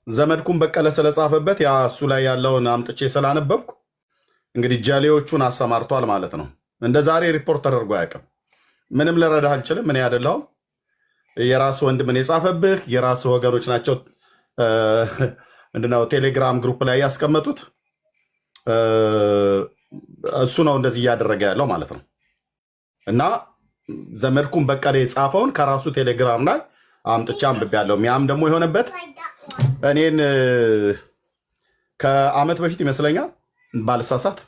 ዘመድኩን በቀለ ስለጻፈበት ያ እሱ ላይ ያለውን አምጥቼ ስላነበብኩ እንግዲህ ጀሌዎቹን አሰማርቷል ማለት ነው። እንደ ዛሬ ሪፖርት ተደርጎ አያውቅም። ምንም ልረዳህ አልችልም። እኔ አይደለሁም። የራሱ ወንድምን የጻፈብህ የራሱ ወገኖች ናቸው። ምንድነው ቴሌግራም ግሩፕ ላይ ያስቀመጡት እሱ ነው እንደዚህ እያደረገ ያለው ማለት ነው። እና ዘመድኩን በቀለ የጻፈውን ከራሱ ቴሌግራም ላይ አምጥቻ አንብቤያለሁ። ያም ደግሞ የሆነበት እኔን ከዓመት በፊት ይመስለኛል ባልሳሳት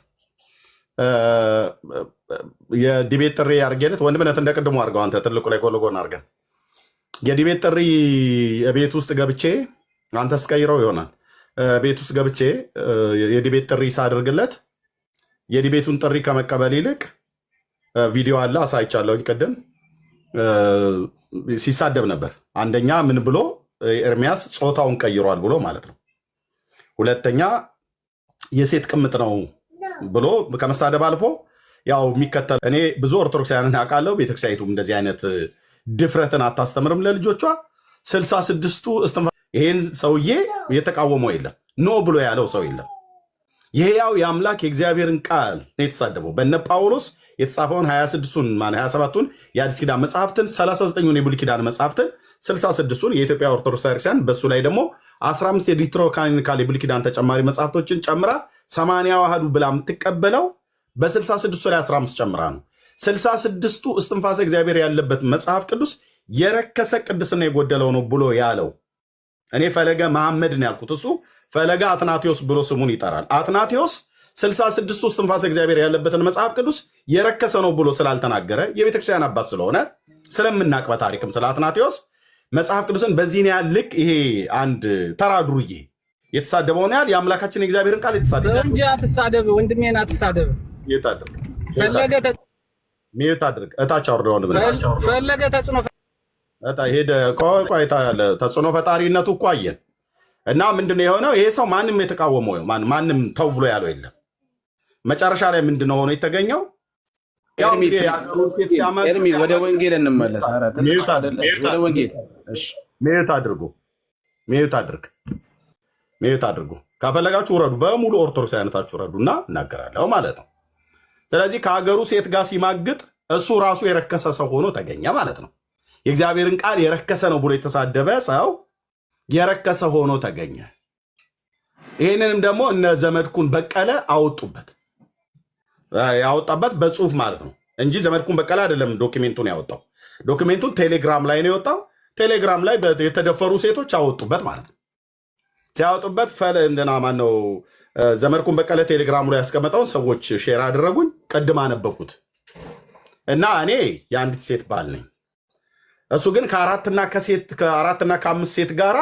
የዲቤት ጥሪ አድርጌለት ወንድምነት እንደቅድሙ አድርገው አንተ ትልቁ ላይ ኮሎጎን አድርገን የዲቤት ጥሪ ቤት ውስጥ ገብቼ አንተ ስቀይረው ይሆናል ቤት ውስጥ ገብቼ የዲቤት ጥሪ ሳደርግለት የዲቤቱን ጥሪ ከመቀበል ይልቅ ቪዲዮ አለ አሳይቻለሁኝ። ቅድም ሲሳደብ ነበር። አንደኛ ምን ብሎ ኤርሚያስ ጾታውን ቀይሯል ብሎ ማለት ነው። ሁለተኛ የሴት ቅምጥ ነው ብሎ ከመሳደብ አልፎ ያው የሚከተል እኔ ብዙ ኦርቶዶክሳውያንን አውቃለሁ። ቤተክርስቲያኒቱም እንደዚህ አይነት ድፍረትን አታስተምርም ለልጆቿ። 66ቱ ይሄን ሰውዬ የተቃወመው የለም፣ ኖ ብሎ ያለው ሰው የለም። ይሄያው የአምላክ የእግዚአብሔርን ቃል ነው የተሳደበው። በነ ጳውሎስ የተጻፈውን 27ቱን የአዲስ ኪዳን መጽሐፍትን 39ን የብሉይ ኪዳን መጽሐፍትን 66ቱን የኢትዮጵያ ኦርቶዶክስ ቤተክርስቲያን በሱ ላይ ደግሞ 15 የዲትሮካኒካል የብሉይ ኪዳን ተጨማሪ መጽሐፍቶችን ጨምራ 80 አሐዱ ብላ የምትቀበለው በ66ቱ ላይ 15 ጨምራ ነው። 66ቱ እስትንፋሰ እግዚአብሔር ያለበት መጽሐፍ ቅዱስ የረከሰ ቅድስና የጎደለው ነው ብሎ ያለው እኔ ፈለገ መሐመድን ያልኩት እሱ ፈለገ አትናቴዎስ ብሎ ስሙን ይጠራል። አትናቴዎስ 66ቱ እስትንፋሰ እግዚአብሔር ያለበትን መጽሐፍ ቅዱስ የረከሰ ነው ብሎ ስላልተናገረ የቤተክርስቲያን አባት ስለሆነ ስለምናቅ በታሪክም ስለ አትናቴዎስ መጽሐፍ ቅዱስን በዚህን ያህል ልክ ይሄ አንድ ተራ ዱርዬ የተሳደበውን ያህል የአምላካችን የእግዚአብሔርን ቃል የተሳደበ እንጂ አትሳደብ፣ ወንድሜን አትሳደብ። ሚዩት አድርግ። እታች አውርደ ፈለገ ተጽዕኖ ተጽዕኖ ፈጣሪነቱ እኮ አየን። እና ምንድነው የሆነው? ይሄ ሰው ማንም የተቃወመው ማንም ተው ብሎ ያለው የለም። መጨረሻ ላይ ምንድነው ሆኖ የተገኘው? ወደ ወንጌል እንመለስ። ወደ ወንጌል ሚዩት አድርጉ። ካፈለጋችሁ ውረዱ፣ በሙሉ ኦርቶዶክስ አይነታችሁ ውረዱ እና እናገራለሁ ማለት ነው። ስለዚህ ከሀገሩ ሴት ጋር ሲማግጥ እሱ ራሱ የረከሰ ሰው ሆኖ ተገኘ ማለት ነው። የእግዚአብሔርን ቃል የረከሰ ነው ብሎ የተሳደበ ሰው የረከሰ ሆኖ ተገኘ። ይህንንም ደግሞ እነ ዘመድኩን በቀለ አወጡበት። ያወጣበት በጽሁፍ ማለት ነው እንጂ ዘመድኩን በቀለ አይደለም ዶክሜንቱን ያወጣው። ዶክሜንቱን ቴሌግራም ላይ ነው የወጣው። ቴሌግራም ላይ የተደፈሩ ሴቶች አወጡበት ማለት ነው። ሲያወጡበት እንደና ማነው ዘመድኩን በቀለ ቴሌግራሙ ላይ ያስቀመጠውን ሰዎች ሼር አደረጉኝ። ቀድማ አነበብኩት እና እኔ የአንዲት ሴት ባል ነኝ። እሱ ግን ከአራትና ከአምስት ሴት ጋራ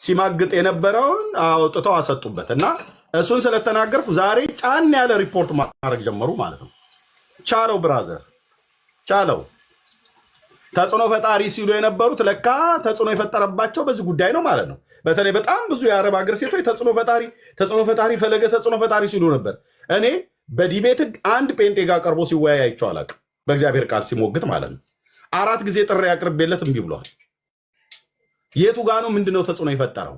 ሲማግጥ የነበረውን አውጥተው አሰጡበት እና እሱን ስለተናገርኩ ዛሬ ጫን ያለ ሪፖርት ማድረግ ጀመሩ ማለት ነው። ቻለው ብራዘር ቻለው። ተጽዕኖ ፈጣሪ ሲሉ የነበሩት ለካ ተጽዕኖ የፈጠረባቸው በዚህ ጉዳይ ነው ማለት ነው። በተለይ በጣም ብዙ የአረብ ሀገር ሴቶች ተጽዕኖ ፈጣሪ ፈለገ ተጽዕኖ ፈጣሪ ሲሉ ነበር። እኔ በዲቤት አንድ ጴንጤ ጋር ቀርቦ ሲወያይ አይቼው አላውቅም። በእግዚአብሔር ቃል ሲሞግት ማለት ነው። 4 ጊዜ ጥሪ አቅርቤለት እምቢ ብለዋል። የቱ ጋ ነው ምንድነው ተጽዕኖ የፈጠረው?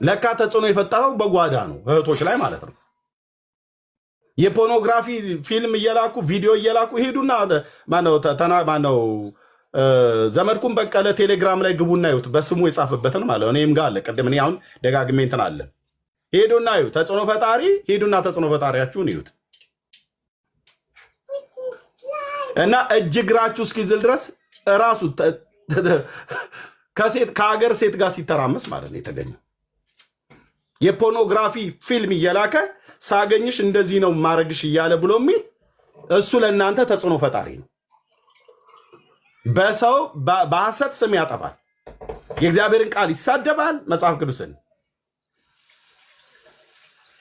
ለካ ተጽዕኖ የፈጠረው በጓዳ ነው፣ እህቶች ላይ ማለት ነው። የፖርኖግራፊ ፊልም እየላኩ ቪዲዮ እየላኩ ሄዱና ማነው ዘመድኩን በቀለ ቴሌግራም ላይ ግቡና ይዩት፣ በስሙ የጻፈበትን ማለት ነው። እኔም ጋር አለ። ቅድም እኔ አሁን ደጋግሜ እንትን አለ። ሄዱና ይዩት፣ ተጽዕኖ ፈጣሪ ሄዱና ተጽዕኖ ፈጣሪያችሁን ይዩት እና እጅ እግራችሁ እስኪዝል ድረስ እራሱ ከሀገር ሴት ጋር ሲተራመስ ማለት ነው የተገኘው። የፖርኖግራፊ ፊልም እየላከ ሳገኝሽ እንደዚህ ነው ማረግሽ እያለ ብሎ የሚል እሱ ለእናንተ ተጽዕኖ ፈጣሪ ነው። በሰው በሐሰት ስም ያጠፋል፣ የእግዚአብሔርን ቃል ይሳደባል፣ መጽሐፍ ቅዱስን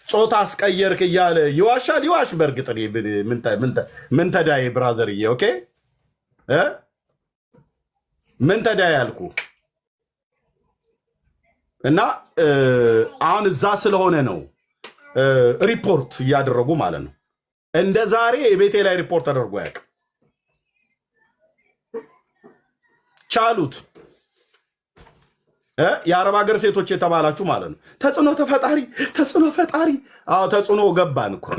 ጾታ አስቀየርክ እያለ ይዋሻል። ይዋሽ በእርግጥ ምን ተዳይ ብራዘርዬ፣ ኦኬ ምን ተዳይ ያልኩ እና አሁን እዛ ስለሆነ ነው ሪፖርት እያደረጉ ማለት ነው። እንደ ዛሬ የቤቴ ላይ ሪፖርት ተደርጎ ያውቅ ቻሉት። የአረብ ሀገር ሴቶች የተባላችሁ ማለት ነው ተጽዕኖ ፈጣሪ። አዎ ተጽዕኖ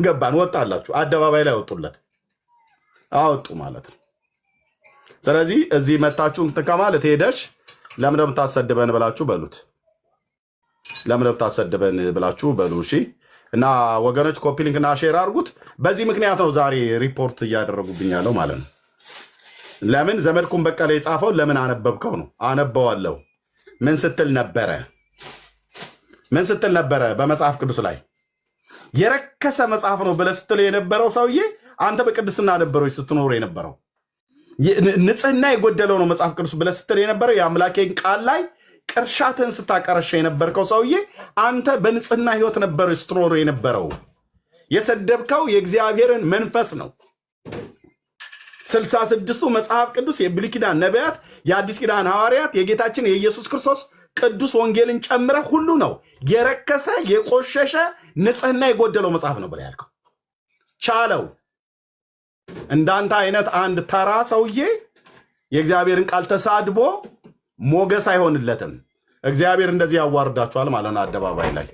ገባን ወጣላችሁ፣ አደባባይ ላይ ወጡለት አወጡ ማለት ነው። ስለዚህ እዚህ መታችሁ እንትን ከማለት ሄደሽ ለምን የምታሰድበን ብላችሁ በሉት፣ ለምን የምታሰድበን ብላችሁ በሉ። እሺ እና ወገኖች ኮፒ ሊንክ እና ሼር አድርጉት። በዚህ ምክንያት ነው ዛሬ ሪፖርት እያደረጉብኝ ያለው ማለት ነው። ለምን ዘመድኩን በቀለ የጻፈው ለምን አነበብከው ነው። አነበዋለሁ። ምን ስትል ነበረ በመጽሐፍ ቅዱስ ላይ የረከሰ መጽሐፍ ነው ብለህ ስትል የነበረው ሰውዬ አንተ በቅድስና ነበረው ስትኖር የነበረው ንጽህና የጎደለው ነው መጽሐፍ ቅዱስ ብለህ ስትል የነበረው የአምላኬን ቃል ላይ ቅርሻትን ስታቀረሻ የነበርከው ሰውዬ አንተ በንጽህና ህይወት ነበረ ስትኖር የነበረው። የሰደብከው የእግዚአብሔርን መንፈስ ነው። 66ቱ መጽሐፍ ቅዱስ የብሉይ ኪዳን ነቢያት፣ የአዲስ ኪዳን ሐዋርያት፣ የጌታችን የኢየሱስ ክርስቶስ ቅዱስ ወንጌልን ጨምረ ሁሉ ነው የረከሰ የቆሸሸ ንጽህና የጎደለው መጽሐፍ ነው ብለህ ያልከው። ቻለው። እንዳንተ አይነት አንድ ተራ ሰውዬ የእግዚአብሔርን ቃል ተሳድቦ ሞገስ አይሆንለትም። እግዚአብሔር እንደዚህ ያዋርዳችኋል ማለት ነው አደባባይ ላይ።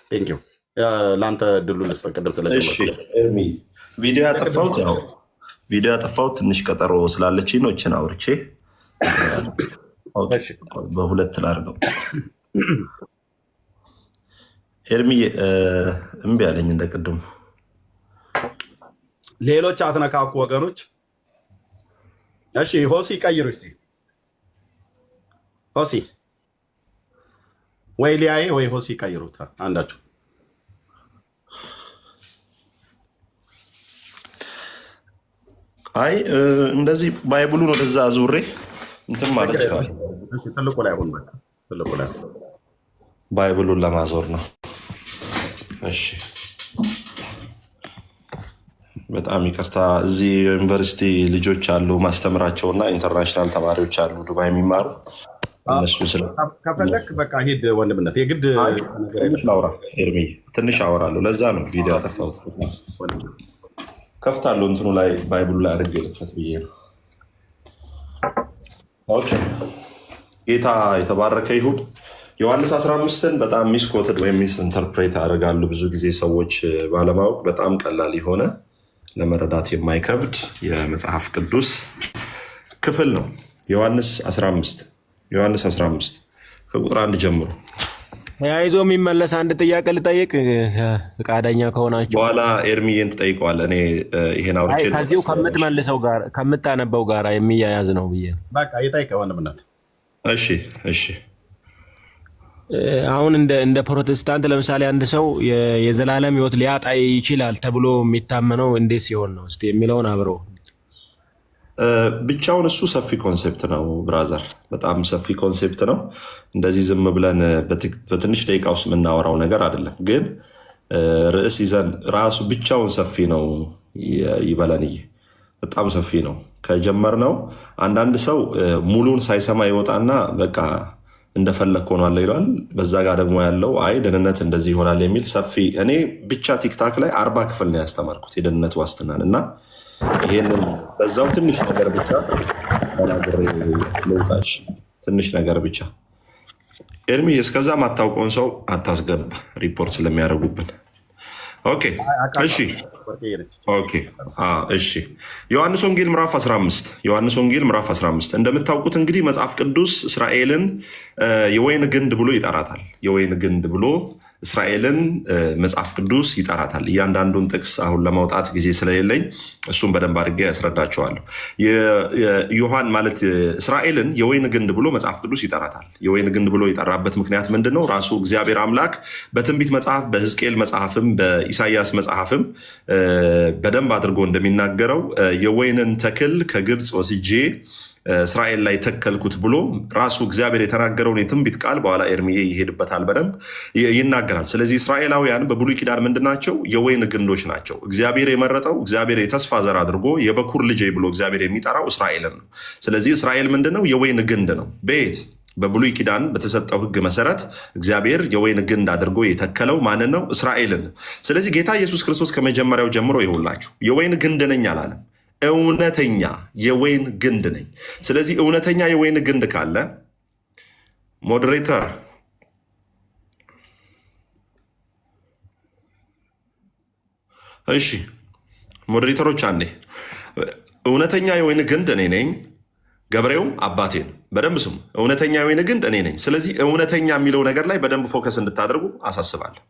ቴንኪው ለአንተ ድሉ ልስጥ። ቅድም ቪዲዮ ያጠፋሁት ትንሽ ቀጠሮ ስላለች ነው። እችን አውርቼ በሁለት ላድርገው። ኤርሚ እምቢ አለኝ እንደ ቅድሙ። ሌሎች አትነካኩ ወገኖች። እሺ ሆሲ ቀይሩ እስቲ። ሆሲ ወይ ሊያዬ ወይ ሆሲ ቀይሩት አንዳችሁ። አይ እንደዚህ ባይብሉን ወደዛ ዙሬ እንትን ማለት ይችላል። ትልቁ ላይ አሁን በቃ ትልቁ ላይ ባይብሉን ለማዞር ነው። እሺ በጣም ይቅርታ። እዚህ ዩኒቨርሲቲ ልጆች አሉ ማስተምራቸውና ኢንተርናሽናል ተማሪዎች አሉ ዱባይ የሚማሩ እነሱ ከፈለክ በቃ ሂድ ወንድምነት። የግድ ኤርሚ ትንሽ አወራለሁ። ለዛ ነው ቪዲዮ አጠፋሁት። ከፍታለሁ እንትኑ ላይ ባይብሉ ላይ አድርጌ ልክፈት ብዬ ነው። ኦኬ ጌታ የተባረከ ይሁን። ዮሐንስ 15ን በጣም ሚስኮትድ ወይም ሚስ ኢንተርፕሬት ያደርጋሉ ብዙ ጊዜ ሰዎች ባለማወቅ። በጣም ቀላል የሆነ ለመረዳት የማይከብድ የመጽሐፍ ቅዱስ ክፍል ነው። ዮሐንስ 15 ከቁጥር 1 ጀምሮ ያይዞ የሚመለስ አንድ ጥያቄ ልጠይቅ ፈቃደኛ ከሆናችሁ። በኋላ ኤርሚዬን ትጠይቀዋለህ። እኔ ይሄን አውርቼ ከዚሁ ከምትመልሰው ጋር ከምታነበው ጋር የሚያያዝ ነው ብዬ ነው። በቃ የጠይቀው ወንድምነት። እሺ አሁን እንደ ፕሮቴስታንት ለምሳሌ አንድ ሰው የዘላለም ሕይወት ሊያጣ ይችላል ተብሎ የሚታመነው እንዴት ሲሆን ነው እስቲ የሚለውን አብረው። ብቻውን እሱ ሰፊ ኮንሴፕት ነው ብራዘር፣ በጣም ሰፊ ኮንሴፕት ነው። እንደዚህ ዝም ብለን በትንሽ ደቂቃ ውስጥ የምናወራው ነገር አይደለም። ግን ርዕስ ይዘን ራሱ ብቻውን ሰፊ ነው ይበለንዬ፣ በጣም ሰፊ ነው። ከጀመርነው አንዳንድ ሰው ሙሉን ሳይሰማ ይወጣና በቃ እንደፈለግ ሆኗል ይሏል። በዛ ጋር ደግሞ ያለው አይ ደህንነት እንደዚህ ይሆናል የሚል ሰፊ እኔ ብቻ ቲክታክ ላይ 40 ክፍል ነው ያስተማርኩት የደህንነት ዋስትናን እና ይሄንን በዛው ትንሽ ነገር ብቻ ተናግሬ ልውጣሽ። ትንሽ ነገር ብቻ ኤርሚ፣ እስከዛ ማታውቀውን ሰው አታስገባ ሪፖርት ስለሚያደርጉብን። ኦኬ እሺ። ዮሐንስ ወንጌል ምዕራፍ 15 እንደምታውቁት እንግዲህ መጽሐፍ ቅዱስ እስራኤልን የወይን ግንድ ብሎ ይጠራታል። የወይን ግንድ ብሎ እስራኤልን መጽሐፍ ቅዱስ ይጠራታል። እያንዳንዱን ጥቅስ አሁን ለማውጣት ጊዜ ስለሌለኝ እሱን በደንብ አድርጌ ያስረዳቸዋለሁ። ዮሐን ማለት እስራኤልን የወይን ግንድ ብሎ መጽሐፍ ቅዱስ ይጠራታል። የወይን ግንድ ብሎ የጠራበት ምክንያት ምንድን ነው? ራሱ እግዚአብሔር አምላክ በትንቢት መጽሐፍ፣ በሕዝቅኤል መጽሐፍም፣ በኢሳይያስ መጽሐፍም በደንብ አድርጎ እንደሚናገረው የወይንን ተክል ከግብፅ ወስጄ እስራኤል ላይ ተከልኩት ብሎ ራሱ እግዚአብሔር የተናገረውን የትንቢት ቃል በኋላ ኤርሚዬ ይሄድበታል፣ በደንብ ይናገራል። ስለዚህ እስራኤላውያን በብሉይ ኪዳን ምንድን ናቸው? የወይን ግንዶች ናቸው። እግዚአብሔር የመረጠው እግዚአብሔር የተስፋ ዘር አድርጎ የበኩር ልጄ ብሎ እግዚአብሔር የሚጠራው እስራኤልን ነው። ስለዚህ እስራኤል ምንድነው? የወይን ግንድ ነው። በየት በብሉይ ኪዳን በተሰጠው ሕግ መሰረት እግዚአብሔር የወይን ግንድ አድርጎ የተከለው ማንን ነው? እስራኤልን። ስለዚህ ጌታ ኢየሱስ ክርስቶስ ከመጀመሪያው ጀምሮ ይሁላችሁ የወይን ግንድ ነኝ አላለም። እውነተኛ የወይን ግንድ ነኝ። ስለዚህ እውነተኛ የወይን ግንድ ካለ ሞዴሬተር እሺ፣ ሞዴሬተሮች አንዴ፣ እውነተኛ የወይን ግንድ እኔ ነኝ፣ ገበሬውም አባቴ ነው። በደንብ ስሙ። እውነተኛ የወይን ግንድ እኔ ነኝ። ስለዚህ እውነተኛ የሚለው ነገር ላይ በደንብ ፎከስ እንድታደርጉ አሳስባለሁ።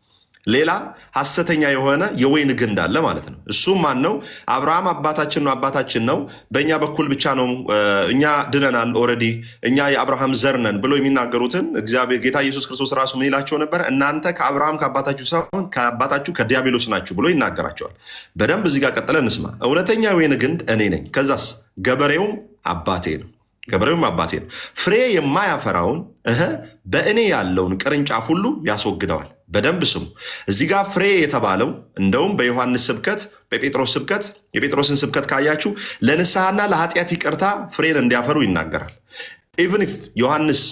ሌላ ሐሰተኛ የሆነ የወይን ግንድ አለ ማለት ነው። እሱም ማን ነው? አብርሃም አባታችን ነው፣ አባታችን ነው፣ በእኛ በኩል ብቻ ነው፣ እኛ ድነናል፣ ኦልሬዲ እኛ የአብርሃም ዘር ነን ብሎ የሚናገሩትን እግዚአብሔር ጌታ ኢየሱስ ክርስቶስ ራሱ ምን ይላቸው ነበር? እናንተ ከአብርሃም ከአባታችሁ ሳይሆን ከአባታችሁ ከዲያብሎስ ናችሁ ብሎ ይናገራቸዋል። በደንብ እዚህ ጋር ቀጥለን እንስማ። እውነተኛ የወይን ግንድ እኔ ነኝ። ከዛስ ገበሬውም አባቴ ነው። ፍሬ የማያፈራውን በእኔ ያለውን ቅርንጫፍ ሁሉ ያስወግደዋል። በደንብ ስሙ። እዚህ ጋር ፍሬ የተባለው እንደውም በዮሐንስ ስብከት፣ በጴጥሮስ ስብከት፣ የጴጥሮስን ስብከት ካያችሁ ለንስሐና ለኃጢአት ይቅርታ ፍሬን እንዲያፈሩ ይናገራል። ኢቭን ኢፍ ዮሐንስ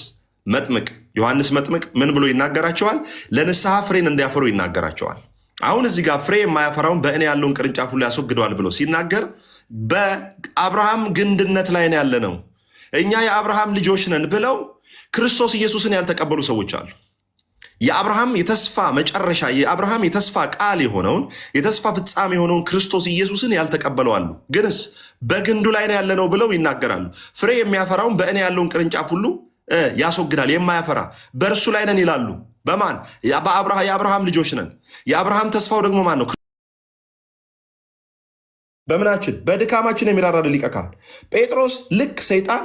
መጥምቅ ምን ብሎ ይናገራቸዋል? ለንስሐ ፍሬን እንዲያፈሩ ይናገራቸዋል። አሁን እዚህ ጋር ፍሬ የማያፈራውን በእኔ ያለውን ቅርንጫፍ ሁሉ ያስወግደዋል ብሎ ሲናገር በአብርሃም ግንድነት ላይ ነው ያለ ነው። እኛ የአብርሃም ልጆች ነን ብለው ክርስቶስ ኢየሱስን ያልተቀበሉ ሰዎች አሉ። የአብርሃም የተስፋ መጨረሻ፣ የአብርሃም የተስፋ ቃል የሆነውን የተስፋ ፍጻሜ የሆነውን ክርስቶስ ኢየሱስን ያልተቀበሉ አሉ። ግንስ በግንዱ ላይ ነው ያለነው ብለው ይናገራሉ። ፍሬ የሚያፈራውን በእኔ ያለውን ቅርንጫፍ ሁሉ ያስወግዳል። የማያፈራ በእርሱ ላይ ነን ይላሉ። በማን? የአብርሃም ልጆች ነን። የአብርሃም ተስፋው ደግሞ ማን ነው? በምናችን? በድካማችን የሚራራ ሊቀ ካህን ጴጥሮስ። ልክ ሰይጣን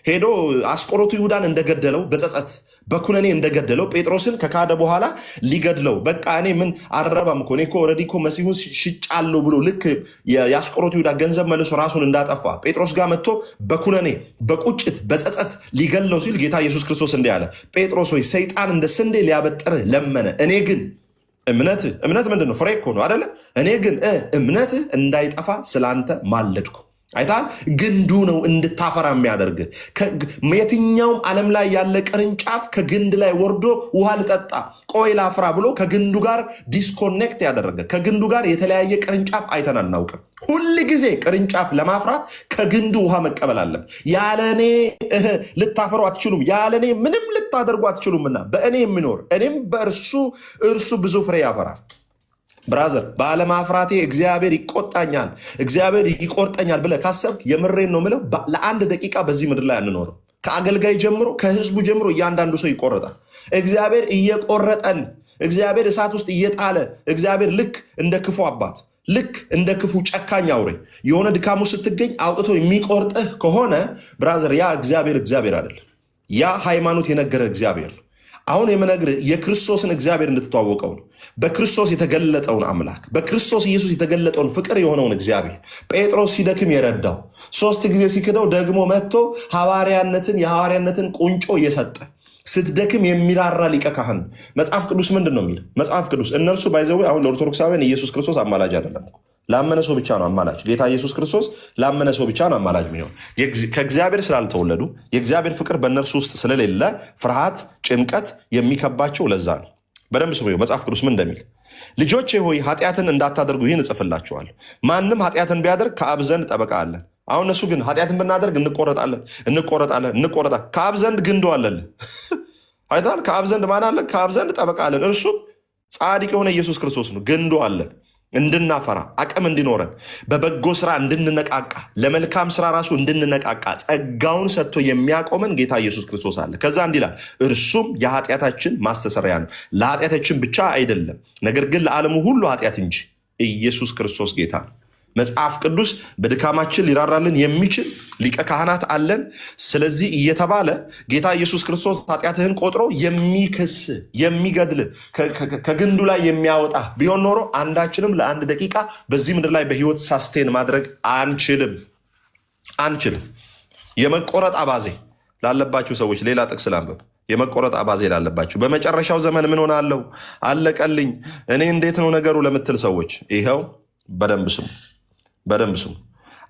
ሄዶ አስቆሮቱ ይሁዳን እንደገደለው በጸጸት በኩነኔ እንደገደለው ጴጥሮስን ከካደ በኋላ ሊገድለው በቃ እኔ ምን አረባም እኮ እኔ እኮ ኦልሬዲ እኮ መሲሁን ሽጫለሁ ብሎ ልክ የአስቆሮቱ ይሁዳ ገንዘብ መልሶ ራሱን እንዳጠፋ ጴጥሮስ ጋር መጥቶ በኩነኔ በቁጭት በጸጸት ሊገድለው ሲል ጌታ ኢየሱስ ክርስቶስ እንዲህ አለ፣ ጴጥሮስ ሆይ ሰይጣን እንደ ስንዴ ሊያበጥርህ ለመነ፣ እኔ ግን እምነት ምንድን ነው? ፍሬ እኮ ነው አደለ? እኔ ግን እምነትህ እንዳይጠፋ ስላንተ ማለድኩ። አይታል ግንዱ ነው እንድታፈራ የሚያደርግ። የትኛውም ዓለም ላይ ያለ ቅርንጫፍ ከግንድ ላይ ወርዶ ውሃ ልጠጣ ቆይ ላፍራ ብሎ ከግንዱ ጋር ዲስኮኔክት ያደረገ ከግንዱ ጋር የተለያየ ቅርንጫፍ አይተን አናውቅም። ሁል ጊዜ ቅርንጫፍ ለማፍራት ከግንዱ ውሃ መቀበል አለም። ያለኔ ልታፈሩ አትችሉም፣ ያለኔ ምንም ልታደርጉ አትችሉምና በእኔ የሚኖር እኔም በእርሱ ብዙ ፍሬ ያፈራል። ብራዘር ባለማፍራቴ እግዚአብሔር ይቆጣኛል፣ እግዚአብሔር ይቆርጠኛል ብለህ ካሰብክ የምሬን ነው የምለው፣ ለአንድ ደቂቃ በዚህ ምድር ላይ አንኖርም። ከአገልጋይ ጀምሮ ከህዝቡ ጀምሮ እያንዳንዱ ሰው ይቆረጣል። እግዚአብሔር እየቆረጠን፣ እግዚአብሔር እሳት ውስጥ እየጣለ፣ እግዚአብሔር ልክ እንደ ክፉ አባት፣ ልክ እንደ ክፉ ጨካኝ አውሬ የሆነ ድካሙ ስትገኝ አውጥቶ የሚቆርጥህ ከሆነ ብራዘር ያ እግዚአብሔር አይደለም። ያ ሃይማኖት የነገረ እግዚአብሔር ነው። አሁን የምነግርህ የክርስቶስን እግዚአብሔር እንድትተዋወቀው ነው። በክርስቶስ የተገለጠውን አምላክ፣ በክርስቶስ ኢየሱስ የተገለጠውን ፍቅር የሆነውን እግዚአብሔር ጴጥሮስ ሲደክም የረዳው 3 ጊዜ ሲክደው ደግሞ መጥቶ የሐዋርያነትን ቁንጮ እየሰጠ ስትደክም የሚራራ ሊቀ ካህን። መጽሐፍ ቅዱስ ምንድን ነው የሚለው? መጽሐፍ ቅዱስ እነርሱ ባይዘው አሁን ለኦርቶዶክሳውያን ኢየሱስ ክርስቶስ አማላጅ አይደለም፣ ላመነ ሰው ብቻ ነው አማላጅ። ጌታ ኢየሱስ ክርስቶስ ላመነ ሰው ብቻ ነው አማላጅ የሚሆን። ከእግዚአብሔር ስላልተወለዱ የእግዚአብሔር ፍቅር በእነርሱ ውስጥ ስለሌለ ፍርሃት፣ ጭንቀት የሚከባቸው ለዛ ነው። በደንብ ስሙ። መጽሐፍ ቅዱስ ምን እንደሚል ልጆቼ ሆይ ኃጢአትን እንዳታደርጉ ይህን እጽፍላችኋለሁ። ማንም ኃጢአትን ቢያደርግ ከአብ ዘንድ ጠበቃ አለን። አሁን እነሱ ግን ኃጢአትን ብናደርግ እንቆረጣለን። ከአብ ዘንድ ግንዶ አለን። አይተሃል? ከአብ ዘንድ ማን አለን? ከአብ ዘንድ ጠበቃ አለን። እርሱም ጻድቅ የሆነ ኢየሱስ ክርስቶስ ነው። ግንዶ አለን እንድናፈራ፣ አቅም እንዲኖረን፣ በበጎ ስራ እንድንነቃቃ፣ ለመልካም ስራ ራሱ እንድንነቃቃ ጸጋውን ሰጥቶ የሚያቆመን ጌታ ኢየሱስ ክርስቶስ አለ። ከዛ እንዲህ ይላል፣ እርሱም የኃጢአታችን ማስተሰሪያ ነው። ለኃጢአታችን ብቻ አይደለም፣ ነገር ግን ለዓለሙ ሁሉ ኃጢአት እንጂ። ኢየሱስ ክርስቶስ ጌታ ነው። መጽሐፍ ቅዱስ በድካማችን ሊራራልን የሚችል ሊቀ ካህናት አለን። ስለዚህ እየተባለ ጌታ ኢየሱስ ክርስቶስ ኃጢአትህን ቆጥሮ የሚክስ የሚገድል ከግንዱ ላይ የሚያወጣ ቢሆን ኖሮ አንዳችንም ለአንድ ደቂቃ በዚህ ምድር ላይ በህይወት ሳስቴን ማድረግ አንችልም። የመቆረጥ አባዜ ላለባችሁ ሰዎች ሌላ ጥቅስ ላንብብ። የመቆረጥ አባዜ ላለባችሁ በመጨረሻው ዘመን ምን ሆናለሁ አለቀልኝ እኔ እንዴት ነው ነገሩ ለምትል ሰዎች ይኸው በደንብ ስሙ።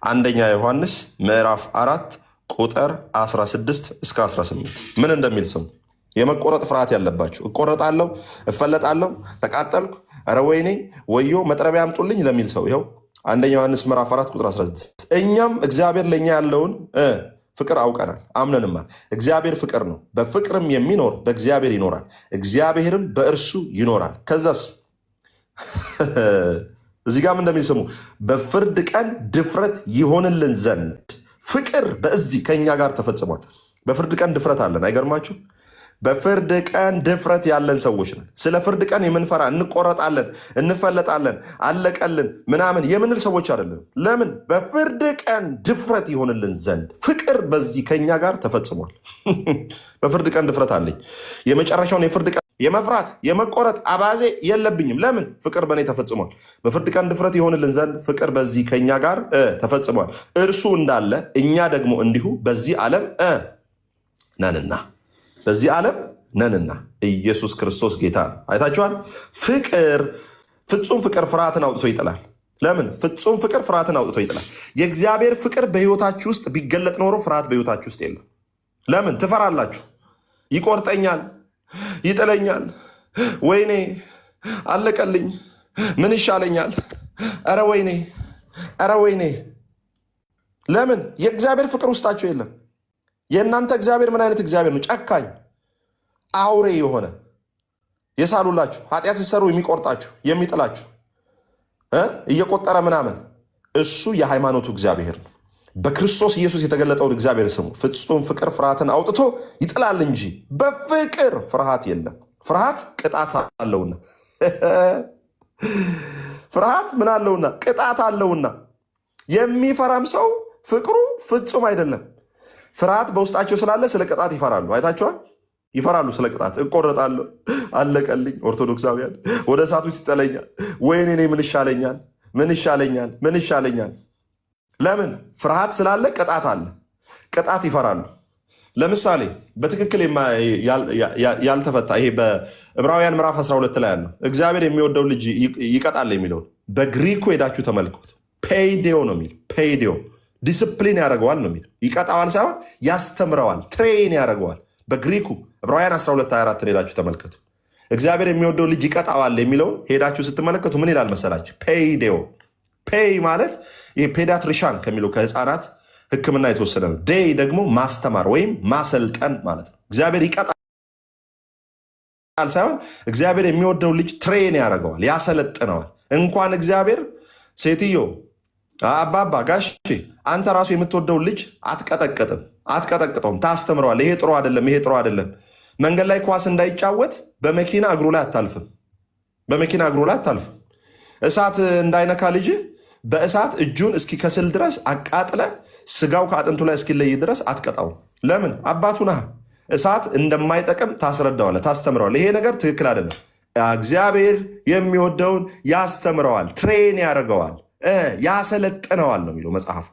አንደኛ ዮሐንስ ምዕራፍ 4 ቁጥር 16 እስከ 18 ምን እንደሚል ስሙ። የመቆረጥ ፍርሃት ያለባችሁ እቆረጣለሁ፣ እፈለጣለሁ፣ ተቃጠልኩ፣ ኧረ ወይኔ ወዮ መጥረቢያ አምጡልኝ ለሚል ሰው ይኸው አንደኛ ዮሐንስ ምዕራፍ 4 ቁጥር 16 እኛም እግዚአብሔር ለእኛ ያለውን ፍቅር አውቀናል አምነንማል። እግዚአብሔር ፍቅር ነው፣ በፍቅርም የሚኖር በእግዚአብሔር ይኖራል፣ እግዚአብሔርም በእርሱ ይኖራል። ከዛስ እዚህ ጋር እንደሚል ስሙ። በፍርድ ቀን ድፍረት ይሆንልን ዘንድ ፍቅር በዚህ ከእኛ ጋር ተፈጽሟል። በፍርድ ቀን ድፍረት አለን። አይገርማችሁ? በፍርድ ቀን ድፍረት ያለን ሰዎች ነን። ስለ ፍርድ ቀን የምንፈራ እንቆረጣለን፣ እንፈለጣለን፣ አለቀልን ምናምን የምንል ሰዎች አይደለም። ለምን? በፍርድ ቀን ድፍረት ይሆንልን ዘንድ ፍቅር በዚህ ከእኛ ጋር ተፈጽሟል። በፍርድ ቀን ድፍረት አለኝ። የመጨረሻውን የፍርድ ቀን የመፍራት የመቆረጥ አባዜ የለብኝም። ለምን? ፍቅር በእኔ ተፈጽሟል። በፍርድ ቀን ድፍረት ይሆንልን ዘንድ ፍቅር በዚህ ከእኛ ጋር ተፈጽሟል። እርሱ እንዳለ እኛ ደግሞ እንዲሁ በዚህ ዓለም ነንና ኢየሱስ ክርስቶስ ጌታ ነው። አይታችኋል? ፍጹም ፍቅር ፍርሃትን አውጥቶ ይጥላል። ለምን? ፍጹም ፍቅር ፍርሃትን አውጥቶ ይጥላል። የእግዚአብሔር ፍቅር በህይወታችሁ ውስጥ ቢገለጥ ኖሮ ፍርሃት በህይወታችሁ ውስጥ የለም። ለምን? ትፈራላችሁ። ይቆርጠኛል፣ ይጥለኛል፣ ወይኔ አለቀልኝ፣ ምን ይሻለኛል፣ ኧረ ወይኔ። ለምን? የእግዚአብሔር ፍቅር ውስጣችሁ የለም። የእናንተ እግዚአብሔር ምን አይነት እግዚአብሔር ነው? ጨካኝ አውሬ የሆነ የሳሉላችሁ ኃጢአት ሲሰሩ የሚቆርጣችሁ የሚጥላችሁ እየቆጠረ ምናምን እሱ የሃይማኖቱ እግዚአብሔር ነው። በክርስቶስ ኢየሱስ የተገለጠውን እግዚአብሔር ስሙ። ፍጹም ፍቅር ፍርሃትን አውጥቶ ይጥላል እንጂ በፍቅር ፍርሃት የለም። ፍርሃት ቅጣት አለውና ፍርሃት ምን አለውና? ቅጣት አለውና የሚፈራም ሰው ፍቅሩ ፍጹም አይደለም። ፍርሃት በውስጣቸው ስላለ ስለ ቅጣት ይፈራሉ። አይታችኋል? ይፈራሉ ስለ ቅጣት። እቆረጣለሁ፣ አለቀልኝ። ኦርቶዶክሳውያን ወደ እሳቱ ይጥለኛል፣ ወይኔ እኔ ምን ይሻለኛል። ለምን? ፍርሃት ስላለ ቅጣት አለ። ቅጣት ይፈራሉ። ለምሳሌ በትክክል ያልተፈታ ይሄ በዕብራውያን ምዕራፍ 12 ላይ ያለው እግዚአብሔር የሚወደው ልጅ ይቀጣል የሚለውን በግሪኩ ሄዳችሁ ተመልከቱ። ፔይዴዮ ነው የሚለው። ፔይዴዮ ዲስፕሊን ያደርገዋል ነው የሚለው። ይቀጣዋል ሳይሆን ያስተምረዋል፣ ትሬን ያደርገዋል። በግሪኩ ዕብራውያን 12:24 ሄዳችሁ ተመልከቱ። እግዚአብሔር የሚወደው ልጅ ይቀጣዋል የሚለውን ሄዳችሁ ስትመለከቱ ምን ይላል መሰላችሁ? ፔይዴዮ። ፔይ ማለት ይሄ ፔዳትሪሻን ከሚለው ከህፃናት ሕክምና የተወሰደ ነው። ዴይ ደግሞ ማስተማር ወይም ማሰልጠን ማለት ነው። እግዚአብሔር ይቀጣል ሳይሆን እግዚአብሔር የሚወደው ልጅ ትሬን ያደርገዋል፣ ያሰለጥነዋል። እንኳን እግዚአብሔር ሴትዮ አባባ ጋሽ አንተ ራሱ የምትወደውን ልጅ አትቀጠቅጠውም፣ ታስተምረዋል። ይሄ ጥሩ አይደለም፣ ይሄ ጥሩ አይደለም። መንገድ ላይ ኳስ እንዳይጫወት በመኪና እግሩ ላይ አታልፍም፣ እሳት እንዳይነካ ልጅ በእሳት እጁን እስኪከስል ድረስ አቃጥለ ስጋው ከአጥንቱ ላይ እስኪለይ ድረስ አትቀጣው። ለምን? አባቱ ነህ። እሳት እንደማይጠቅም ታስረዳዋለህ፣ ታስተምረዋለህ። ይሄ ነገር ትክክል አይደለም። እግዚአብሔር የሚወደውን ያስተምረዋል፣ ትሬን ያደርገዋል፣ ያሰለጥነዋል ነው የሚለው መጽሐፉ።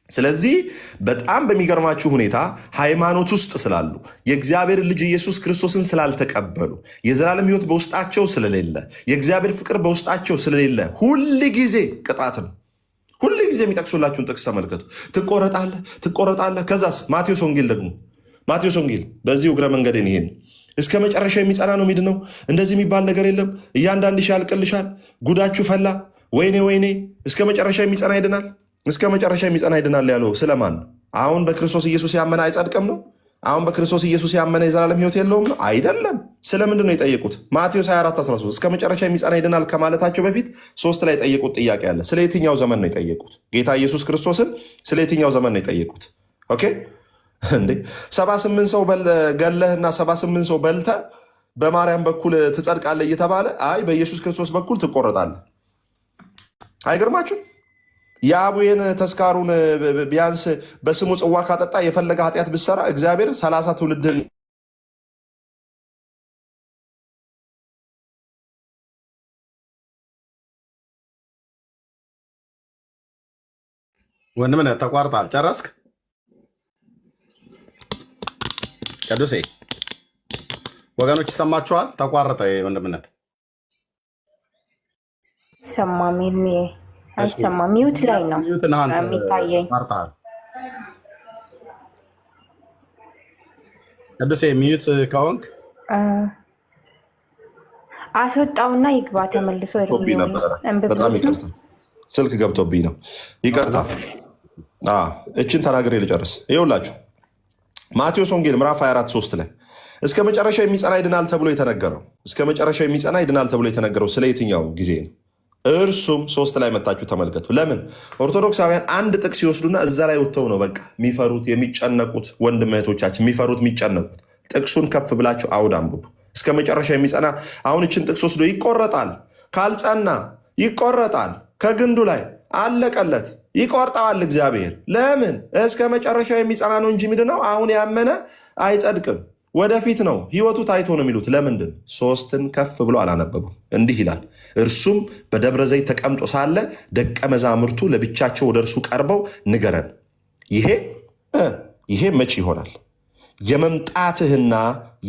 ስለዚህ በጣም በሚገርማችሁ ሁኔታ ሃይማኖት ውስጥ ስላሉ የእግዚአብሔር ልጅ ኢየሱስ ክርስቶስን ስላልተቀበሉ የዘላለም ሕይወት በውስጣቸው ስለሌለ የእግዚአብሔር ፍቅር በውስጣቸው ስለሌለ ሁል ጊዜ ቅጣት ነው። ሁል ጊዜ የሚጠቅሱላችሁን ጥቅስ ተመልከቱ። ትቆረጣለህ። ከዛስ ማቴዎስ ወንጌል ደግሞ ማቴዎስ ወንጌል በዚህ እግረ መንገድን ይሄን እስከ መጨረሻ የሚጸና ነው የሚድነው። እንደዚህ የሚባል ነገር የለም። እያንዳንድሽ ያልቅልሻል፣ ጉዳችሁ ፈላ፣ ወይኔ እስከ መጨረሻ የሚጸና ይድናል። እስከ መጨረሻ የሚጸና ይድናል ያለው ስለማን ነው? አሁን በክርስቶስ ኢየሱስ ያመነ አይጸድቅም ነው? አሁን በክርስቶስ ኢየሱስ ያመነ የዘላለም ሕይወት የለውም ነው? አይደለም። ስለምንድን ነው የጠየቁት? ማቴዎስ 24:13 እስከ መጨረሻ የሚጸና ይድናል ከማለታቸው በፊት 3 ላይ የጠየቁት ጥያቄ አለ። ስለ የትኛው ዘመን ነው የጠየቁት? ጌታ ኢየሱስ ክርስቶስን ስለ የትኛው ዘመን ነው የጠየቁት? ኦኬ እንዴ 78 ሰው ገለህና 78 ሰው በልተ በማርያም በኩል ትጸድቃለህ እየተባለ አይ በኢየሱስ ክርስቶስ በኩል ትቆረጣለህ። አይገርማችሁ? የአቡዬን ተስካሩን ቢያንስ በስሙ ጽዋ ካጠጣ የፈለገ ኃጢአት ብሰራ እግዚአብሔር 30 ትውልድን ወንድምነት ተቋርጣል። ጨረስክ? ቅዱሴ ወገኖች ይሰማችኋል? ተቋረጠ ወንድምነት ሰማ ሚልሜ አይሰማ ሚውት ላይ ነው የሚታየኝ። ቅዱሴ ሚዩት ከሆንክ አስወጣውና ይግባ ተመልሶ። በጣም ይቅርታ ስልክ ገብቶብኝ ነው። ይቅርታ። እችን ተናግሬ ልጨርስ። ይኸውላችሁ ማቴዎስ ወንጌል ምዕራፍ 24:3 ላይ እስከ መጨረሻ የሚጸና ይድናል ተብሎ የተነገረው ተብሎ የተነገረው ስለ የትኛው ጊዜ ነው? እርሱም 3 ላይ መታችሁ ተመልከቱ። ለምን ኦርቶዶክሳውያን አንድ ጥቅስ ሲወስዱና እዛ ላይ ወጥተው ነው በቃ የሚፈሩት የሚጨነቁት? ወንድም እህቶቻችን የሚፈሩት የሚጨነቁት ጥቅሱን ከፍ ብላችሁ አውድ አንብቡ። እስከ መጨረሻ የሚጸና አሁን እችን ጥቅስ ወስዶ ይቆረጣል፣ ካልጸና ይቆረጣል፣ ከግንዱ ላይ አለቀለት፣ ይቆርጠዋል እግዚአብሔር። ለምን? እስከ መጨረሻ የሚጸና ነው እንጂ ምንድነው? አሁን ያመነ አይጸድቅም፣ ወደፊት ነው ህይወቱ ታይቶ ነው የሚሉት። ለምንድን 3ን ከፍ ብሎ አላነበቡም? እንዲህ ይላል፣ እርሱም በደብረ ዘይት ተቀምጦ ሳለ ደቀ መዛሙርቱ ለብቻቸው ወደ እርሱ ቀርበው ንገረን፣ ይሄ መቼ ይሆናል? የመምጣትህና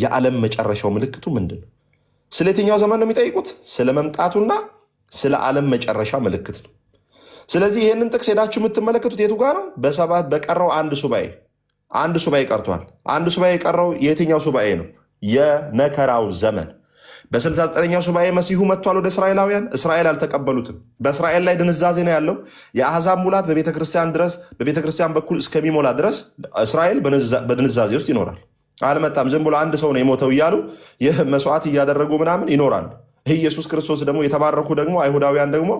የዓለም መጨረሻው ምልክቱ ምንድን ነው? ስለ የትኛው ዘመን ነው የሚጠይቁት? ስለ መምጣቱና ስለ ዓለም መጨረሻ ምልክት ነው። ስለዚህ ይህንን ጥቅስ ሄዳችሁ የምትመለከቱት የቱ ጋር ነው? በሰባት በቀረው አንድ ሱባኤ ቀርቷል። አንድ ሱባኤ የቀረው የትኛው ሱባኤ ነው? የመከራው ዘመን። በ69ኛው ሱባኤ መሲሁ መጥቷል ወደ እስራኤላውያን። እስራኤል አልተቀበሉትም። በእስራኤል ላይ ድንዛዜ ነው ያለው። የአሕዛብ ሙላት በቤተክርስቲያን በኩል እስከሚሞላ ድረስ እስራኤል በድንዛዜ ውስጥ ይኖራል። አልመጣም፣ ዝም ብሎ አንድ ሰው ነው የሞተው እያሉ ይህ መስዋዕት እያደረጉ ምናምን ይኖራሉ። ኢየሱስ ክርስቶስ ደግሞ የተባረኩ ደግሞ አይሁዳውያን ደግሞ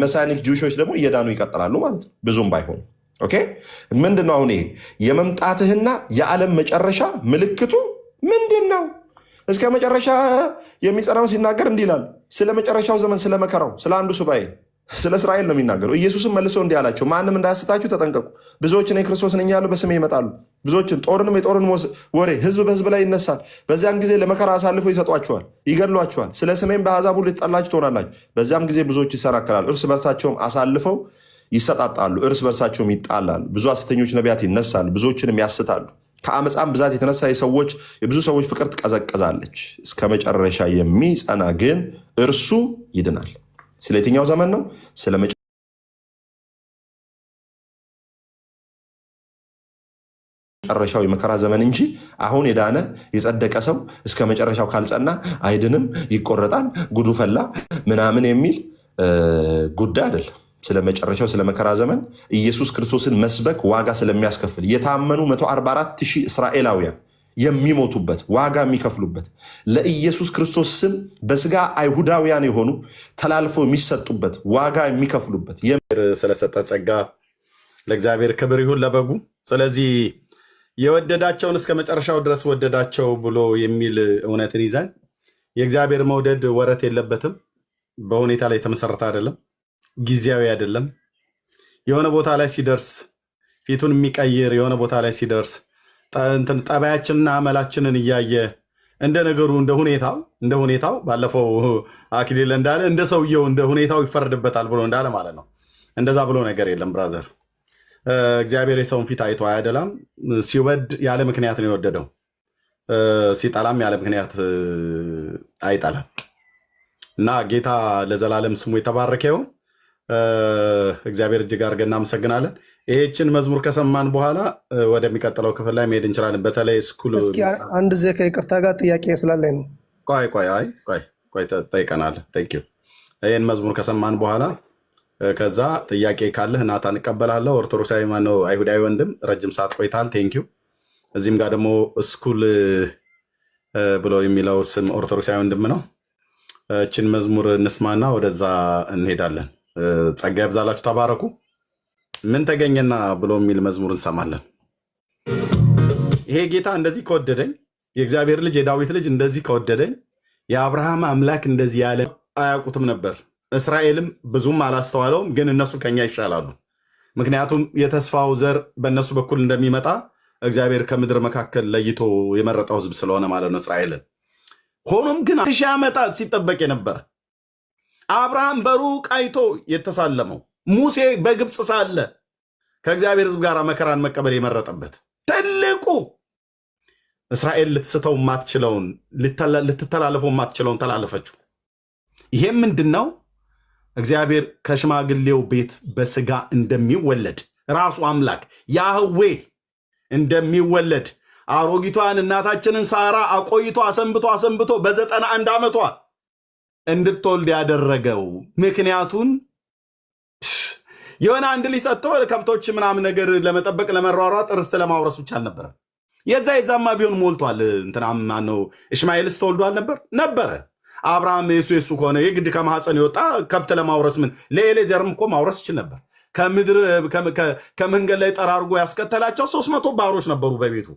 መሳኒክ ጁሾች ደግሞ እየዳኑ ይቀጥላሉ ማለት ነው፣ ብዙም ባይሆኑ። ኦኬ ምንድን ነው አሁን ይሄ የመምጣትህና የዓለም መጨረሻ ምልክቱ ምንድን ነው? እስከ መጨረሻ የሚጸናውን ሲናገር እንዲህ ይላል። ስለ መጨረሻው ዘመን፣ ስለ መከራው፣ ስለ አንዱ ሱባኤ፣ ስለ እስራኤል ነው የሚናገረው። ኢየሱስም መልሶ እንዲህ አላቸው፣ ማንም እንዳያስታችሁ ተጠንቀቁ። ብዙዎች እኔ ክርስቶስ ነኝ ያሉ በስሜ ይመጣሉ፣ ብዙዎችን የጦርን ወሬ ህዝብ በህዝብ ላይ ይነሳል። በዚያም ጊዜ ለመከራ አሳልፎ ይሰጧችኋል፣ ይገድሏችኋል። ስለ ስሜም በአሕዛብ ሁሉ የተጠላችሁ ትሆናላችሁ። በዚያም ጊዜ ብዙዎች ይሰናከላሉ፣ እርስ በርሳቸውም አሳልፈው ይሰጣጣሉ፣ እርስ በርሳቸውም ይጣላሉ። ብዙ ሐሰተኞች ነቢያት ይነሳሉ፣ ብዙዎችንም ያስታሉ። ከአመፃም ብዛት የተነሳ የብዙ ሰዎች ፍቅር ትቀዘቅዛለች። እስከ መጨረሻ የሚጸና ግን እርሱ ይድናል። ስለ የትኛው ዘመን ነው? ስለ መጨረሻው የመከራ ዘመን እንጂ አሁን የዳነ የጸደቀ ሰው እስከ መጨረሻው ካልጸና አይድንም፣ ይቆረጣል፣ ጉዱ ፈላ ምናምን የሚል ጉዳይ አይደለም። ስለ መጨረሻው ስለ መከራ ዘመን ኢየሱስ ክርስቶስን መስበክ ዋጋ ስለሚያስከፍል የታመኑ 144,000 እስራኤላውያን የሚሞቱበት ዋጋ የሚከፍሉበት ለኢየሱስ ክርስቶስ ስም በስጋ አይሁዳውያን የሆኑ ተላልፈው የሚሰጡበት ዋጋ የሚከፍሉበት ስለሰጠ ጸጋ ለእግዚአብሔር ክብር ይሁን ለበጉ። ስለዚህ የወደዳቸውን እስከ መጨረሻው ድረስ ወደዳቸው ብሎ የሚል እውነትን ይዘን የእግዚአብሔር መውደድ ወረት የለበትም። በሁኔታ ላይ የተመሰረተ አይደለም፣ ጊዜያዊ አይደለም። የሆነ ቦታ ላይ ሲደርስ ፊቱን የሚቀይር የሆነ ቦታ ላይ ሲደርስ ጠባያችንና አመላችንን እያየ እንደ ነገሩ እንደ ሁኔታው ባለፈው አክሊል እንዳለ እንደ ሰውየው እንደ ሁኔታው ይፈረድበታል ብሎ እንዳለ ማለት ነው። እንደዛ ብሎ ነገር የለም ብራዘር። እግዚአብሔር የሰውን ፊት አይቶ አያደላም። ሲወድ ያለ ምክንያት ነው የወደደው፣ ሲጠላም ያለ ምክንያት አይጠላም። እና ጌታ ለዘላለም ስሙ የተባረከ ይሁን። እግዚአብሔር እጅግ አድርገን እናመሰግናለን። ይህችን መዝሙር ከሰማን በኋላ ወደሚቀጥለው ክፍል ላይ መሄድ እንችላለን። በተለይ ስኩል እስኪ አንድ ዜ ከይቅርታ ጋር ጥያቄ ስላለኝ ነው። ቆይ ጠይቀናል። ቴንኪው። ይህን መዝሙር ከሰማን በኋላ ከዛ ጥያቄ ካለህ ናታን እቀበላለሁ። ኦርቶዶክሳዊ ማነው አይሁዳዊ ወንድም ረጅም ሰዓት ቆይታል። ቴንኪው። እዚህም ጋር ደግሞ ስኩል ብሎ የሚለው ስም ኦርቶዶክሳዊ ወንድም ነው። እችን መዝሙር እንስማና ወደዛ እንሄዳለን። ጸጋ ይብዛላችሁ፣ ተባረኩ። ምን ተገኘና ብሎ የሚል መዝሙር እንሰማለን። ይሄ ጌታ እንደዚህ ከወደደኝ፣ የእግዚአብሔር ልጅ የዳዊት ልጅ እንደዚህ ከወደደኝ፣ የአብርሃም አምላክ እንደዚህ ያለ አያውቁትም ነበር። እስራኤልም ብዙም አላስተዋለውም፣ ግን እነሱ ከኛ ይሻላሉ። ምክንያቱም የተስፋው ዘር በእነሱ በኩል እንደሚመጣ እግዚአብሔር ከምድር መካከል ለይቶ የመረጠው ሕዝብ ስለሆነ ማለት ነው እስራኤልን። ሆኖም ግን 1000 ዓመታት ሲጠበቅ የነበረ አብርሃም በሩቅ አይቶ የተሳለመው ሙሴ በግብፅ ሳለ ከእግዚአብሔር ሕዝብ ጋር መከራን መቀበል የመረጠበት ትልቁ እስራኤል ልትስተው ማትችለውን ልትተላለፈው ማትችለውን ተላለፈችው። ይሄም ምንድን ነው? እግዚአብሔር ከሽማግሌው ቤት በስጋ እንደሚወለድ ራሱ አምላክ ያህዌ እንደሚወለድ አሮጊቷን እናታችንን ሳራ አቆይቶ አሰንብቶ በ91 ዓመቷ እንድትወልድ ያደረገው ምክንያቱን የሆነ አንድ ልጅ ሰጥቶ ከብቶች ምናምን ነገር ለመጠበቅ ለመሯሯጥ ርስት ለማውረስ ብቻ አልነበረ። የዛማ ቢሆን ሞልቷል። እንትናም ማነው እስማኤልስ ተወልዷል ነበረ። አብርሃም የሱ ከሆነ የግድ ከማህፀን የወጣ ከብት ለማውረስ ምን ለኤሌዘርም እኮ ማውረስ ይችል ነበር። ከምድር ከመንገድ ላይ ጠራርጎ ያስከተላቸው 300 ባሮች ነበሩ በቤቱ።